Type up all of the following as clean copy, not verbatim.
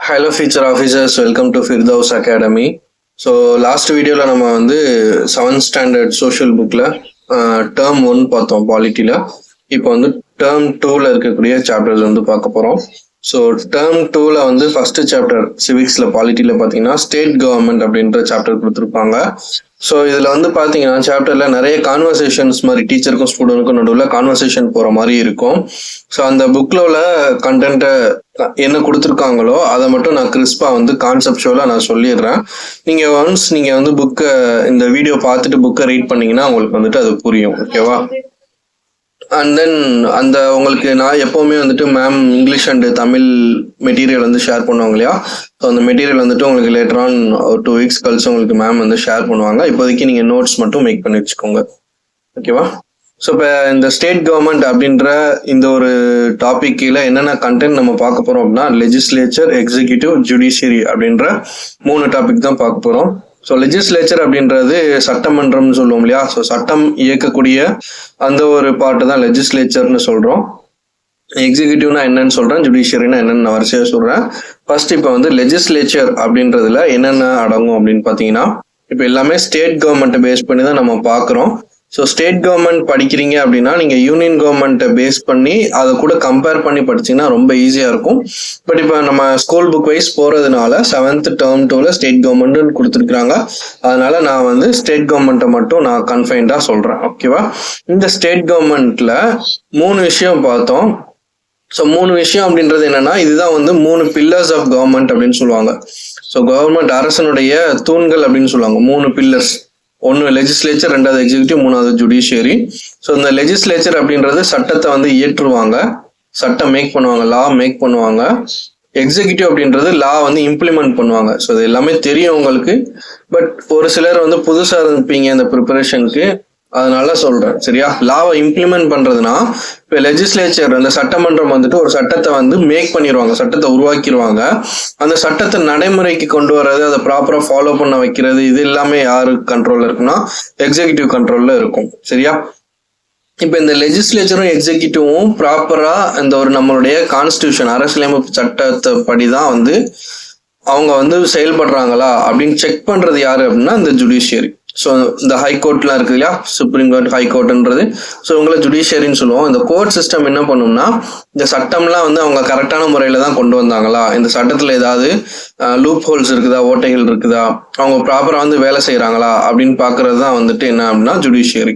Hello future officers, welcome to Firdaus academy. So last வீடியோவில் நம்ம வந்து 7th ஸ்டாண்டர்ட் சோஷியல் புக்கில் டேர்ம் 1 பார்த்தோம் பாலிட்டியில். இப்போ வந்து டேர்ம் 2ல் இருக்கக்கூடிய சாப்டர்ஸ் வந்து பார்க்க போகிறோம். ஸோ டேர்ம் 2ல் வந்து ஃபர்ஸ்ட் சாப்டர் சிவிக்ஸில் பாலிட்டியில் பார்த்தீங்கன்னா ஸ்டேட் கவர்மெண்ட் அப்படின்ற சாப்டர் கொடுத்துருப்பாங்க. ஸோ இதில் வந்து பார்த்தீங்கன்னா சாப்டரில் நிறைய கான்வர்சேஷன்ஸ் மாதிரி டீச்சருக்கும் ஸ்டூடெண்ட்டுக்கும் நடுவில் கான்வர்சேஷன் போகிற மாதிரி இருக்கும். ஸோ அந்த புக்கில் உள்ள கண்டென்ட்டை என்ன கொடுத்துருக்காங்களோ அதை மட்டும் நான் கிறிஸ்பாக வந்து கான்செப்டுவலாக நான் சொல்லிடுறேன். நீங்கள் நீங்கள் வந்து புக்கை இந்த வீடியோ பார்த்துட்டு புக்கை ரீட் பண்ணிங்கன்னா உங்களுக்கு வந்துட்டு அது புரியும். ஓகேவா? அண்ட் தென் அந்த உங்களுக்கு நான் எப்போவுமே வந்துட்டு ma'am English and Tamil material வந்து ஷேர் பண்ணுவாங்க இல்லையா? ஸோ அந்த மெட்டீரியல் வந்துட்டு உங்களுக்கு லேட்டர் ஆன் ஒரு 2 weeks கழிச்சு உங்களுக்கு மேம் வந்து ஷேர் பண்ணுவாங்க. இப்போதைக்கு நீங்கள் நோட்ஸ் மட்டும் மேக் பண்ணி வச்சுக்கோங்க. ஓகேவா? ஸோ இப்போ இந்த ஸ்டேட் கவர்மெண்ட் அப்படின்ற இந்த ஒரு டாபிக் கீழே என்னென்ன கண்டென்ட் நம்ம பார்க்க போகிறோம் அப்படின்னா லெஜிஸ்லேச்சர், எக்ஸிக்யூட்டிவ், ஜுடிஷியரி அப்படின்ற 3 டாபிக் தான் பார்க்க போகிறோம். ஸோ லெஜிஸ்லேச்சர் அப்படின்றது சட்டமன்றம்னு சொல்லுவோம் இல்லையா? ஸோ சட்டம் இயக்கக்கூடிய அந்த ஒரு பார்ட்டு தான் லெஜிஸ்லேச்சர்னு சொல்கிறோம். எக்ஸிக்யூட்டிவ்னா என்னன்னு சொல்கிறேன், ஜுடிஷியரினா என்னென்னு நான் வரிசையாக சொல்கிறேன். ஃபர்ஸ்ட் இப்போ வந்து லெஜிஸ்லேச்சர் அப்படின்றதுல என்னென்ன அடங்கும் அப்படின்னு பார்த்தீங்கன்னா, இப்போ எல்லாமே ஸ்டேட் கவர்மெண்ட்டை பேஸ் பண்ணி தான் நம்ம பார்க்குறோம். ஸோ ஸ்டேட் கவர்மெண்ட் படிக்கிறீங்க அப்படின்னா நீங்கள் யூனியன் கவர்மெண்ட்டை பேஸ் பண்ணி அதை கூட கம்பேர் பண்ணி படிச்சிங்கன்னா ரொம்ப ஈஸியாக இருக்கும். பட் இப்போ நம்ம ஸ்கூல் புக் வைஸ் போகிறதுனால 7th term 2ல் ஸ்டேட் கவர்மெண்ட்டுன்னு கொடுத்துருக்குறாங்க. அதனால நான் வந்து ஸ்டேட் கவர்மெண்ட்டை மட்டும் நான் கன்ஃபைன்டாக சொல்கிறேன். ஓகேவா? இந்த ஸ்டேட் கவர்மெண்ட்டில் 3 விஷயம் பார்த்தோம். ஸோ 3 விஷயம் அப்படின்றது என்னன்னா, இதுதான் வந்து 3 pillars ஆஃப் கவர்மெண்ட் அப்படின்னு சொல்லுவாங்க. ஸோ கவர்மெண்ட் அரசனுடைய தூண்கள் அப்படின்னு சொல்லுவாங்க. 3 pillars. 1 லெஜிஸ்லேச்சர், 2வது எக்ஸிக்யூட்டிவ், 3வது ஜுடிஷியரி. ஸோ இந்த லெஜிஸ்லேச்சர் அப்படின்றது சட்டத்தை வந்து இயற்றுவாங்க, சட்டம் மேக் பண்ணுவாங்க, லா மேக் பண்ணுவாங்க. எக்ஸிக்யூட்டிவ் அப்படின்றது லா வந்து இம்ப்ளிமெண்ட் பண்ணுவாங்க. ஸோ இது எல்லாமே தெரியும் உங்களுக்கு. பட் ஒரு சிலர் வந்து புதுசாக இருப்பீங்க இந்த ப்ரிப்பரேஷனுக்கு, அதனால சொல்றேன். சரியா? லாவை இம்ப்ளிமெண்ட் பண்றதுனா இப்போ லெஜிஸ்லேச்சர் அந்த சட்டமன்றம் வந்துட்டு ஒரு சட்டத்தை வந்து மேக் பண்ணிடுவாங்க, சட்டத்தை உருவாக்கிடுவாங்க. அந்த சட்டத்தை நடைமுறைக்கு கொண்டு வர்றது, அதை ப்ராப்பரா ஃபாலோ பண்ண வைக்கிறது, இது எல்லாமே யாரு கண்ட்ரோல்ல இருக்குன்னா எக்ஸிக்யூட்டிவ் கண்ட்ரோல்ல இருக்கும். சரியா? இப்போ இந்த லெஜிஸ்லேச்சரும் எக்ஸிக்யூட்டிவும் ப்ராப்பரா இந்த ஒரு நம்மளுடைய கான்ஸ்டியூஷன் அரசியலமைப்பு சட்டத்தை படிதான் வந்து அவங்க வந்து செயல்படுறாங்களா அப்படின்னு செக் பண்றது யாரு அப்படின்னா இந்த ஜுடிஷியரி. ஸோ இந்த ஹைகோர்ட்லாம் இருக்குது இல்லையா? Supreme court, ஹைகோர்ட்ன்றது. ஸோ உங்களை ஜுடிஷியரின்னு சொல்லுவோம். இந்த கோர்ட் சிஸ்டம் என்ன பண்ணும்னா, இந்த சட்டம்லாம் வந்து அவங்க கரெக்டான முறையில் தான் கொண்டு வந்தாங்களா, இந்த சட்டத்தில் ஏதாவது லூப் ஹோல்ஸ் இருக்குதா, ஓட்டைகள் இருக்குதா, அவங்க ப்ராப்பராக வந்து வேலை செய்கிறாங்களா அப்படின்னு பார்க்கறது தான் வந்துட்டு என்ன அப்படின்னா ஜுடிஷியரி.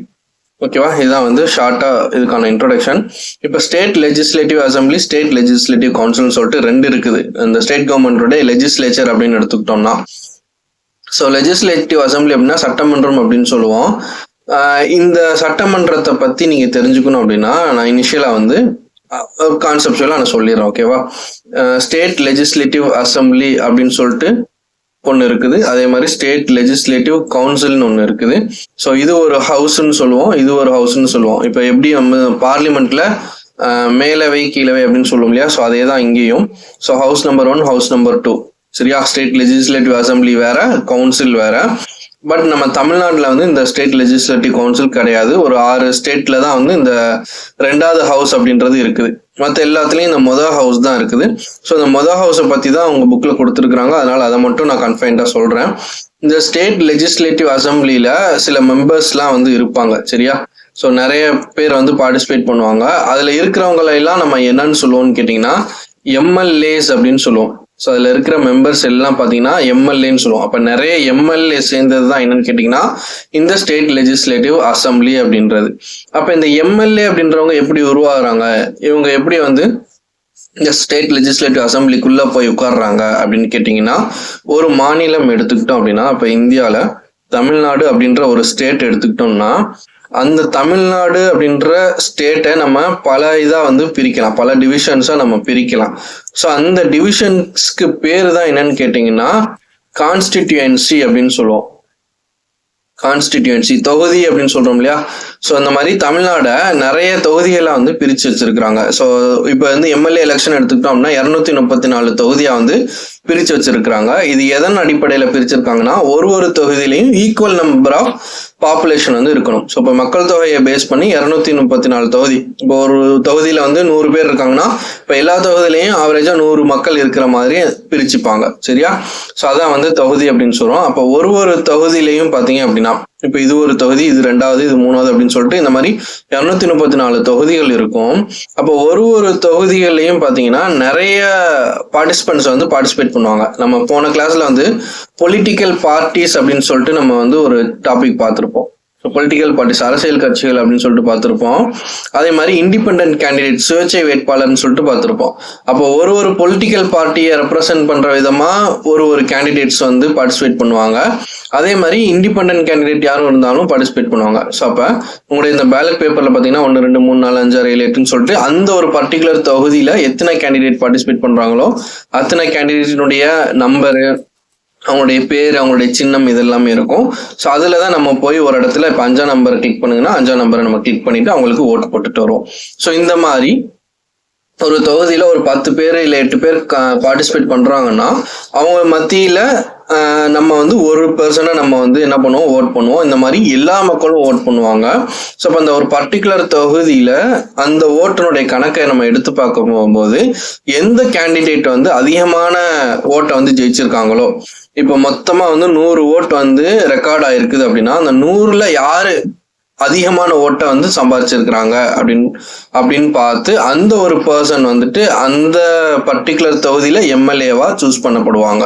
ஓகேவா? இதுதான் வந்து ஷார்ட்டா இதுக்கான இன்ட்ரோடக்ஷன். இப்போ state legislative assembly, state legislative கவுன்சில்னு சொல்லிட்டு 2 இருக்குது. இந்த ஸ்டேட் கவர்மெண்டோட லெஜிஸ்லேச்சர் அப்படின்னு எடுத்துக்கிட்டோம்னா, ஸோ லெஜிஸ்லேட்டிவ் அசம்பிளி அப்படின்னா சட்டமன்றம் அப்படின்னு சொல்லுவோம். இந்த சட்டமன்றத்தை பற்றி நீங்கள் தெரிஞ்சுக்கணும் அப்படின்னா நான் இனிஷியலாக வந்து கான்செப்டுவலாக நான் சொல்லிடுறேன். ஓகேவா? ஸ்டேட் லெஜிஸ்லேட்டிவ் அசம்பிளி அப்படின்னு சொல்லிட்டு ஒன்று இருக்குது. அதே மாதிரி ஸ்டேட் லெஜிஸ்லேட்டிவ் கவுன்சில்னு ஒன்று இருக்குது. ஸோ இது ஒரு ஹவுஸ்ன்னு சொல்லுவோம், இது ஒரு ஹவுஸ்ன்னு சொல்லுவோம். இப்போ எப்படி நம்ம பார்லிமெண்ட்ல மேலவை கீழவை அப்படின்னு சொல்லுவோம் இல்லையா? ஸோ அதே தான் இங்கேயும். So how's number 1, house number 2. சரியா? ஸ்டேட் லெஜிஸ்லேட்டிவ் அசம்பிளி வேற, கவுன்சில் வேற. பட் நம்ம தமிழ்நாட்டில் வந்து இந்த ஸ்டேட் லெஜிஸ்லேட்டிவ் கவுன்சில் கிடையாது. ஒரு 6 ஸ்டேட்ல தான் வந்து இந்த 2வது ஹவுஸ் அப்படின்றது இருக்குது. மற்ற எல்லாத்துலேயும் இந்த மொதல் ஹவுஸ் தான் இருக்குது. ஸோ இந்த மொதல் ஹவுஸை பற்றி தான் அவங்க புக்கில் கொடுத்துருக்குறாங்க. அதனால அதை மட்டும் நான் கன்ஃபைன்டாக சொல்கிறேன். இந்த ஸ்டேட் லெஜிஸ்லேட்டிவ் அசம்பிளியில் சில மெம்பர்ஸ்லாம் வந்து இருப்பாங்க. சரியா? ஸோ நிறைய பேர் வந்து பார்ட்டிசிபேட் பண்ணுவாங்க. அதில் இருக்கிறவங்களெல்லாம் நம்ம என்னன்னு சொல்லுவோம்னு கேட்டிங்கன்னா எம்எல்ஏஸ் அப்படின்னு சொல்லுவோம். ஸோ அதில் இருக்கிற மெம்பர்ஸ் எல்லாம் பார்த்தீங்கன்னா எம்எல்ஏன்னு சொல்லுவோம். அப்போ நிறைய எம்எல்ஏ சேர்ந்தது தான் என்னன்னு கேட்டிங்கன்னா இந்த ஸ்டேட் லெஜிஸ்லேட்டிவ் அசம்பிளி அப்படின்றது. அப்போ இந்த எம்எல்ஏ அப்படின்றவங்க எப்படி உருவாகுறாங்க, இவங்க எப்படி வந்து இந்த ஸ்டேட் லெஜிஸ்லேட்டிவ் அசம்பிளிக்குள்ளே போய் உட்கார்றாங்க அப்படின்னு கேட்டிங்கன்னா, ஒரு மாநிலம் எடுத்துக்கிட்டோம் அப்படின்னா, இப்போ இந்தியாவில் தமிழ்நாடு அப்படின்ற ஒரு ஸ்டேட் எடுத்துக்கிட்டோம்னா, அந்த தமிழ்நாடு அப்படின்ற ஸ்டேட்டை நம்ம பல இதாக வந்து பிரிக்கலாம், பல டிவிஷன்ஸாக நம்ம பிரிக்கலாம். ஸோ அந்த டிவிஷன்ஸ்க்கு பேர் தான் என்னன்னு கேட்டிங்கன்னா கான்ஸ்டிடியூயன்சி அப்படின்னு சொல்லுவோம். கான்ஸ்டிடியூயன்சி தொகுதி அப்படின்னு சொல்றோம் இல்லையா? ஸோ அந்த மாதிரி தமிழ்நாடை நிறைய தொகுதிகளை வந்து பிரித்து வச்சிருக்கிறாங்க. ஸோ இப்போ வந்து எம்எல்ஏ எலெக்ஷன் எடுத்துக்கிட்டோம் அப்படின்னா 234 தொகுதியாக வந்து பிரிச்சு வச்சிருக்காங்க. இது எதன் அடிப்படையில பிரிச்சிருக்காங்கன்னா, ஒரு தொகுதியிலையும் ஈக்குவல் நம்பர் ஆஃப் பாப்புலேஷன் வந்து இருக்கணும். ஸோ இப்போ மக்கள் தொகையை பேஸ் பண்ணி 234 தொகுதி. இப்போ ஒரு தொகுதியில வந்து 100 பேர் இருக்காங்கன்னா, இப்போ எல்லா தொகுதியிலையும் ஆவரேஜா 100 மக்கள் இருக்கிற மாதிரி பிரிச்சுப்பாங்க. சரியா? ஸோ அதான் வந்து தொகுதி அப்படின்னு சொல்றோம். அப்போ ஒரு தொகுதியிலையும் பாத்தீங்க அப்படின்னா, இப்ப இது ஒரு தொகுதி, இது 2வது, இது 3வது அப்படின்னு சொல்லிட்டு இந்த மாதிரி 234 தொகுதிகள் இருக்கும். அப்போ ஒரு தொகுதிகள்லையும் பாத்தீங்கன்னா நிறைய பார்ட்டிசிபென்ட்ஸ் வந்து பார்ட்டிசிபேட் பண்ணுவாங்க. நம்ம போன கிளாஸ்ல வந்து பொலிட்டிக்கல் பார்ட்டிஸ் அப்படின்னு சொல்லிட்டு நம்ம வந்து ஒரு டாபிக் பார்த்திருப்போம். பொலிட்டிக்கல் பார்ட்டிஸ், அரசியல் கட்சிகள் அப்படின்னு சொல்லிட்டு பார்த்திருப்போம். அதே மாதிரி இண்டிபெண்டன்ட் கேண்டிடேட், சுயேட்சை வேட்பாளர்னு சொல்லிட்டு பார்த்திருப்போம். அப்போ ஒரு பொலிட்டிக்கல் பார்ட்டியை ரெப்ரசென்ட் பண்ற விதமா ஒரு கேண்டிடேட்ஸ் வந்து பார்ட்டிசிபேட் பண்ணுவாங்க. அதே மாதிரி இண்டிபெண்டன்ட் கேண்டிடேட் யாரும் இருந்தாலும் பார்ட்டிசிபேட் பண்ணுவாங்க. ஸோ அப்போ உங்களுடைய இந்த பேலட் பேப்பர்ல பார்த்தீங்கன்னா 1 2 3 4 5 6 7 8ன்னு சொல்லிட்டு அந்த ஒரு பர்டிகுலர் தொகுதியில எத்தனை கேண்டிடேட் பார்ட்டிசிபேட் பண்றாங்களோ அத்தனை கேண்டிடேட்டினுடைய நம்பரு, அவங்களுடைய பேர், அவங்களுடைய சின்னம் இதெல்லாமே இருக்கும். ஸோ அதில் தான் நம்ம போய் ஒரு இடத்துல இப்போ 5ஆம் நம்பர் கிளிக் பண்ணுங்கன்னா 5ஆம் நம்பரை நம்ம கிளிக் பண்ணிட்டு அவங்களுக்கு ஓட்டு போட்டுட்டு வருவோம். ஸோ இந்த மாதிரி ஒரு தொகுதியில ஒரு 10 பேர் இல்லை 8 பேர் பார்ட்டிசிபேட் பண்றாங்கன்னா அவங்க மத்தியில நம்ம வந்து ஒரு பர்சனை நம்ம வந்து என்ன பண்ணுவோம், ஓட் பண்ணுவோம். இந்த மாதிரி எல்லா மக்களும் ஓட் பண்ணுவாங்க. ஸோ அப்போ அந்த ஒரு பர்டிகுலர் தொகுதியில அந்த ஓட்டினுடைய கணக்கை நம்ம எடுத்து பார்க்க போகும்போது எந்த கேண்டிடேட் வந்து அதிகமான ஓட்டை வந்து ஜெயிச்சிருக்காங்களோ, இப்போ மொத்தமா வந்து 100 ஓட்டு வந்து ரெக்கார்ட் ஆயிருக்குது அப்படின்னா அந்த 100ல யாரு அதிகமான ஓட்டை வந்து சம்பாதிச்சிருக்கிறாங்க அப்படின்னு பார்த்து அந்த ஒரு பர்சன் வந்துட்டு அந்த பர்டிகுலர் தொகுதியில எம்எல்ஏவா சூஸ் பண்ணப்படுவாங்க.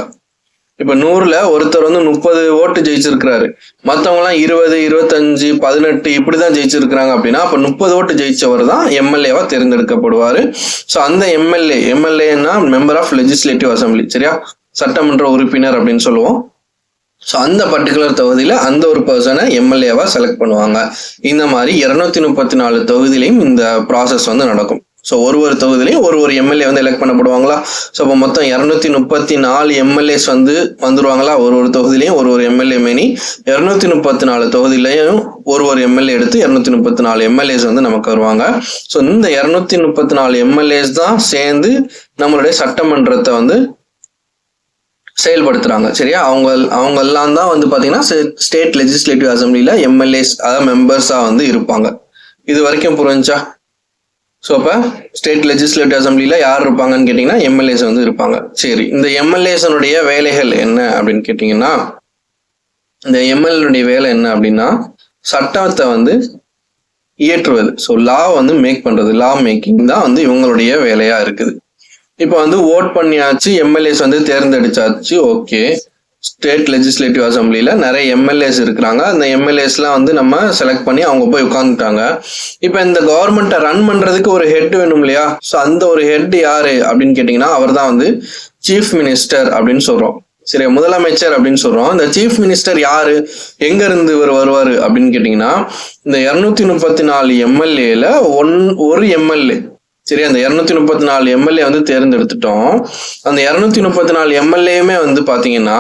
இப்ப 100ல ஒருத்தர் வந்து 30 ஓட்டு ஜெயிச்சிருக்கிறாரு, மற்றவங்க எல்லாம் 20 25 18 இப்படிதான் ஜெயிச்சிருக்கிறாங்க அப்படின்னா அப்ப 30 ஓட்டு ஜெயிச்சவர் தான் எம்எல்ஏவா தேர்ந்தெடுக்கப்படுவாரு. ஸோ அந்த எம்எல்ஏன்னா மெம்பர் ஆஃப் லெஜிஸ்லேட்டிவ் அசம்பிளி, சரியா, சட்டமன்ற உறுப்பினர் அப்படின்னு சொல்லுவோம். ஸோ அந்த பர்டிகுலர் தொகுதியில அந்த ஒரு பர்சனை எம்எல்ஏவா செலக்ட் பண்ணுவாங்க. இந்த மாதிரி 234 தொகுதியிலையும் இந்த ப்ராசஸ் வந்து நடக்கும். ஸோ ஒரு தொகுதியிலையும் ஒரு எம்எல்ஏ வந்து எலெக்ட் பண்ணப்படுவாங்களா. ஸோ இப்போ மொத்தம் 234 எம்எல்ஏஸ் வந்து வந்துருவாங்களா. ஒரு தொகுதியிலையும் ஒரு எம்எல்ஏ மேனி 234 தொகுதியிலையும் ஒரு எம்எல்ஏ எடுத்து 234 எம்எல்ஏஸ் வந்து நமக்கு வருவாங்க. ஸோ இந்த 234 எம்எல்ஏஸ் தான் சேர்ந்து நம்மளுடைய சட்டமன்றத்தை வந்து செயல்படுத்துறாங்க. சரியா? அவங்க எல்லாம் தான் வந்து பாத்தீங்கன்னா ஸ்டேட் லெஜிஸ்லேட்டிவ் அசம்பிளில எம்எல்ஏஸ், அதாவது மெம்பர்ஸா வந்து இருப்பாங்க. இது வரைக்கும் புரிஞ்சா? ஸோ அப்போ ஸ்டேட் லெஜிஸ்லேட்டிவ் அசம்பிளில யார் இருப்பாங்கன்னு கேட்டீங்கன்னா எம்எல்ஏஸ் வந்து இருப்பாங்க. சரி, இந்த எம்எல்ஏஸனுடைய வேலைகள் என்ன அப்படின்னு கேட்டீங்கன்னா, இந்த எம்எல்ஏனுடைய வேலை என்ன அப்படின்னா சட்டத்தை வந்து இயற்றுவது. ஸோ லா வந்து மேக் பண்றது, லா மேக்கிங் தான் வந்து இவங்களுடைய வேலையா இருக்குது. இப்போ வந்து ஓட் பண்ணியாச்சு, எம்எல்ஏஸ் வந்து தேர்ந்தெடுச்சாச்சு. ஓகே, ஸ்டேட் லெஜிஸ்லேட்டிவ் அசம்பிளில நிறைய எம்எல்ஏஸ் இருக்கிறாங்க. அந்த எம்எல்ஏஸ்லாம் வந்து நம்ம செலக்ட் பண்ணி அவங்க போய் உட்காந்துட்டாங்க. இப்போ இந்த கவர்மெண்ட்டை ரன் பண்றதுக்கு ஒரு ஹெட் வேணும் இல்லையா. ஸோ அந்த ஒரு ஹெட் யாரு அப்படின்னு கேட்டீங்கன்னா அவர் தான் வந்து சீஃப் மினிஸ்டர் அப்படின்னு சொல்றோம். சரி, முதலமைச்சர் அப்படின்னு சொல்றோம். இந்த சீஃப் மினிஸ்டர் யாரு, எங்க இருந்து இவர் வருவாரு அப்படின்னு கேட்டீங்கன்னா இந்த 234 எம்எல்ஏல ஒரு எம்எல்ஏ, சரி, அந்த 234 எம்எல்ஏ வந்து தேர்ந்தெடுத்துட்டோம். அந்த 234 எம்எல்ஏமே வந்து பாத்தீங்கன்னா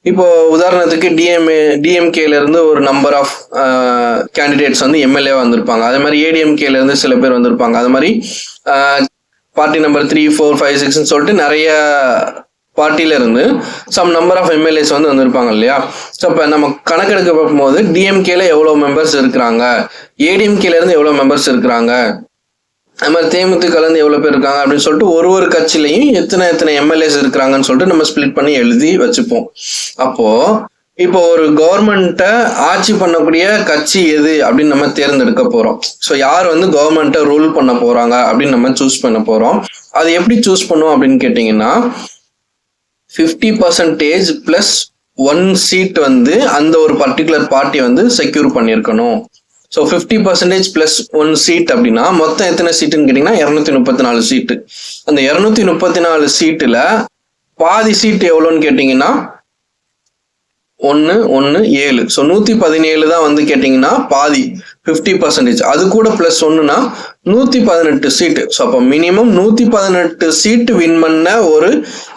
இப்போ உதாரணத்துக்கு டிஎம்கேல இருந்து ஒரு நம்பர் ஆஃப் கேண்டிடேட்ஸ் வந்து எம்எல்ஏ வந்திருப்பாங்க. அதே மாதிரி ஏடிஎம்கேல இருந்து சில பேர் வந்திருப்பாங்க. அது மாதிரி பார்ட்டி நம்பர் 3 4 5 6ன்னு சொல்லிட்டு நிறைய பார்ட்டில இருந்து சம் நம்பர் ஆஃப் எம்எல்ஏஸ் வந்து வந்திருப்பாங்க இல்லையா. ஸோ இப்போ நம்ம கணக்கெடுக்க பார்க்கும்போது டிஎம்கேல எவ்வளவு மெம்பர்ஸ் இருக்கிறாங்க, ஏடிஎம்கேல இருந்து எவ்வளவு மெம்பர்ஸ் இருக்கிறாங்க, அது மாதிரி தேமுதிகல இருந்து எவ்வளவு பேர் இருக்காங்க அப்படின்னு சொல்லிட்டு ஒரு கட்சியிலையும் எத்தனை எம்எல்ஏஸ் இருக்கிறாங்கன்னு சொல்லிட்டு நம்ம ஸ்பிளிட் பண்ணி எழுதி வச்சுப்போம். அப்போ இப்போ ஒரு கவர்மெண்ட்டை ஆட்சி பண்ணக்கூடிய கட்சி எது அப்படின்னு நம்ம தேர்ந்தெடுக்க போறோம். ஸோ யார் வந்து கவர்மெண்ட்டை ரூல் பண்ண போறாங்க அப்படின்னு நம்ம சூஸ் பண்ண போறோம். அது எப்படி சூஸ் பண்ணுவோம் அப்படின்னு கேட்டீங்கன்னா 50% பிளஸ் 1 சீட் வந்து அந்த ஒரு பர்டிகுலர் பார்ட்டி வந்து செக்யூர் பண்ணியிருக்கணும். ஸோ 50% பிளஸ் 1 சீட் அப்படின்னா மொத்தம் எத்தனை சீட்டுன்னு கேட்டீங்கன்னா 234 சீட்டு. அந்த 234 சீட்டுல பாதி சீட் எவ்வளோன்னு கேட்டீங்கன்னா 1 1 7. ஸோ 117 தான் வந்து கேட்டீங்கன்னா பாதி. 50%. அது கூட பிளஸ் ஒன்னுனா 118 சீட்டு. ஸோ அப்போ மினிமம் 118 சீட்டு வின் பண்ண ஒரு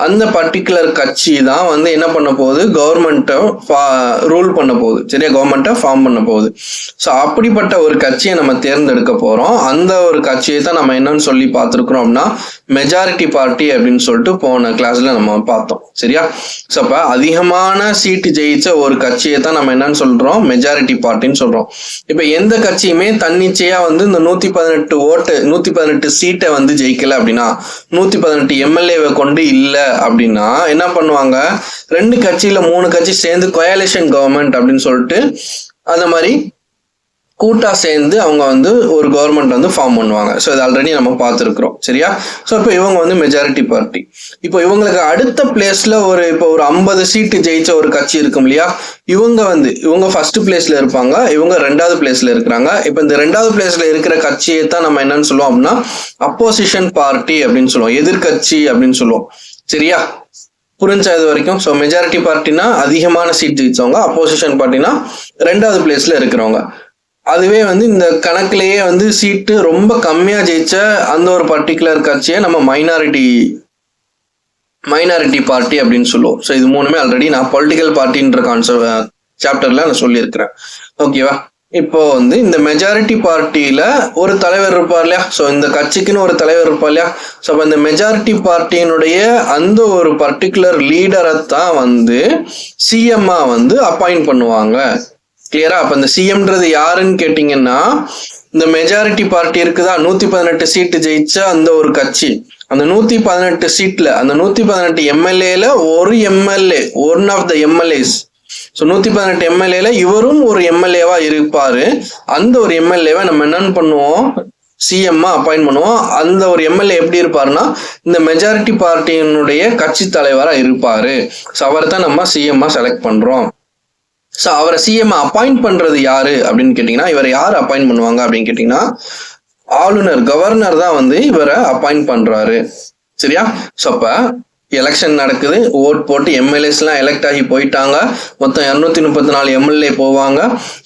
அந்த பர்டிகுலர் கட்சி தான் வந்து என்ன பண்ண போகுது, கவர்மெண்ட்டை ரூல் பண்ண போகுது. சரியா, கவர்மெண்ட்டை ஃபார்ம் பண்ண போகுது. ஸோ அப்படிப்பட்ட ஒரு கட்சியை நம்ம தேர்ந்தெடுக்க போறோம். அந்த ஒரு கட்சியை தான் நம்ம என்னன்னு சொல்லி பார்த்துருக்குறோம் அப்படின்னா மெஜாரிட்டி பார்ட்டி அப்படின்னு சொல்லிட்டு போன கிளாஸ்ல நம்ம பார்த்தோம். சரியா, ஸோ அப்போ அதிகமான சீட்டு ஜெயிச்ச ஒரு கட்சியை தான் நம்ம என்னன்னு சொல்றோம், மெஜாரிட்டி பார்ட்டின்னு சொல்றோம். இப்ப எந்த கட்சியுமே தன்னிச்சையா வந்து இந்த 118 சீட்டை வந்து ஜெயிக்கல அப்படின்னா, 118 எம்எல்ஏவை கொண்டு இல்ல அப்படின்னா என்ன பண்ணுவாங்க, 2 கட்சியில 3 கட்சி சேர்ந்து கோயாலிஷன் கவர்மெண்ட் அப்படின்னு சொல்லிட்டு அந்த மாதிரி கூட்டா சேர்ந்து அவங்க வந்து ஒரு கவர்மெண்ட் வந்து ஃபார்ம் பண்ணுவாங்க. ஸோ இது ஆல்ரெடி நம்ம பார்த்துருக்குறோம். சரியா, ஸோ இப்போ இவங்க வந்து மெஜாரிட்டி பார்ட்டி. இப்போ இவங்களுக்கு அடுத்த பிளேஸ்ல இப்போ ஒரு 50 சீட்டு ஜெயிச்ச ஒரு கட்சி இருக்கும் இல்லையா, இவங்க ஃபர்ஸ்ட் பிளேஸ்ல இருப்பாங்க, இவங்க 2வது பிளேஸ்ல இருக்கிறாங்க. இப்போ இந்த 2வது பிளேஸ்ல இருக்கிற கட்சியை தான் நம்ம என்னன்னு சொல்லுவோம் அப்படின்னா அப்போசிஷன் பார்ட்டி அப்படின்னு சொல்லுவோம், எதிர்கட்சி அப்படின்னு சொல்லுவோம். சரியா, புரிஞ்சா இது வரைக்கும்? ஸோ மெஜாரிட்டி பார்ட்டினா அதிகமான சீட் ஜெயிச்சவங்க, அப்போசிஷன் பார்ட்டினா 2வது பிளேஸ்ல இருக்கிறவங்க. அதுவே வந்து இந்த கணக்கிலேயே வந்து சீட்டு ரொம்ப கம்மியா ஜெயிச்ச அந்த ஒரு பர்டிகுலர் கட்சியை நம்ம மைனாரிட்டி பார்ட்டி அப்படின்னு சொல்லுவோம். ஸோ இது மூணுமே ஆல்ரெடி நான் பொலிட்டிக்கல் பார்ட்டின்ற கான்செப்ட் சாப்டர்ல நான் சொல்லியிருக்கிறேன். ஓகேவா, இப்போ வந்து இந்த மெஜாரிட்டி பார்ட்டியில ஒரு தலைவர் இருப்பார் இல்லையா, ஸோ இந்த கட்சிக்குன்னு ஒரு தலைவர் இருப்பார் இல்லையா, ஸோ அப்போ இந்த மெஜாரிட்டி பார்ட்டியினுடைய அந்த ஒரு பர்டிகுலர் லீடரை தான் வந்து சிஎம்மா வந்து அப்பாயிண்ட் பண்ணுவாங்க. கிளியரா? அப்ப இந்த சிஎம்ன்றது யாருன்னு கேட்டீங்கன்னா, இந்த மெஜாரிட்டி பார்ட்டி இருக்குதா, 118 சீட்டு ஜெயிச்ச அந்த ஒரு கட்சி, அந்த 118 சீட்ல அந்த 118 எம்எல்ஏல ஒரு MLA, one of the MLAs. So 118 எம்எல்ஏல இவரும் ஒரு எம்எல்ஏவா இருப்பாரு. அந்த ஒரு எம்எல்ஏவை நம்ம என்னன்னு பண்ணுவோம், சிஎம்மா அப்பாயிண்ட் பண்ணுவோம். அந்த ஒரு எம்எல்ஏ எப்படி இருப்பாருன்னா இந்த மெஜாரிட்டி பார்ட்டியினுடைய கட்சி தலைவரா இருப்பாரு. ஸோ அவரை தான் நம்ம சிஎம்மா செலக்ட் பண்றோம். ஸோ அவரை சிஎம் அப்பாயிண்ட் பண்றது யாரு அப்படின்னு கேட்டீங்கன்னா, இவரை யார் அப்பாயிண்ட் பண்ணுவாங்க அப்படின்னு கேட்டீங்கன்னா ஆளுநர், கவர்னர் தான் வந்து இவரை அப்பாயிண்ட் பண்றாரு. சரியா, ஸோ அப்ப எலெக்ஷன் நடக்குது, ஓட் போட்டு எம்எல்ஏஸ் எல்லாம் எலெக்ட் ஆகி போயிட்டாங்க. மொத்தம் 234 எம்எல்ஏ போவாங்க.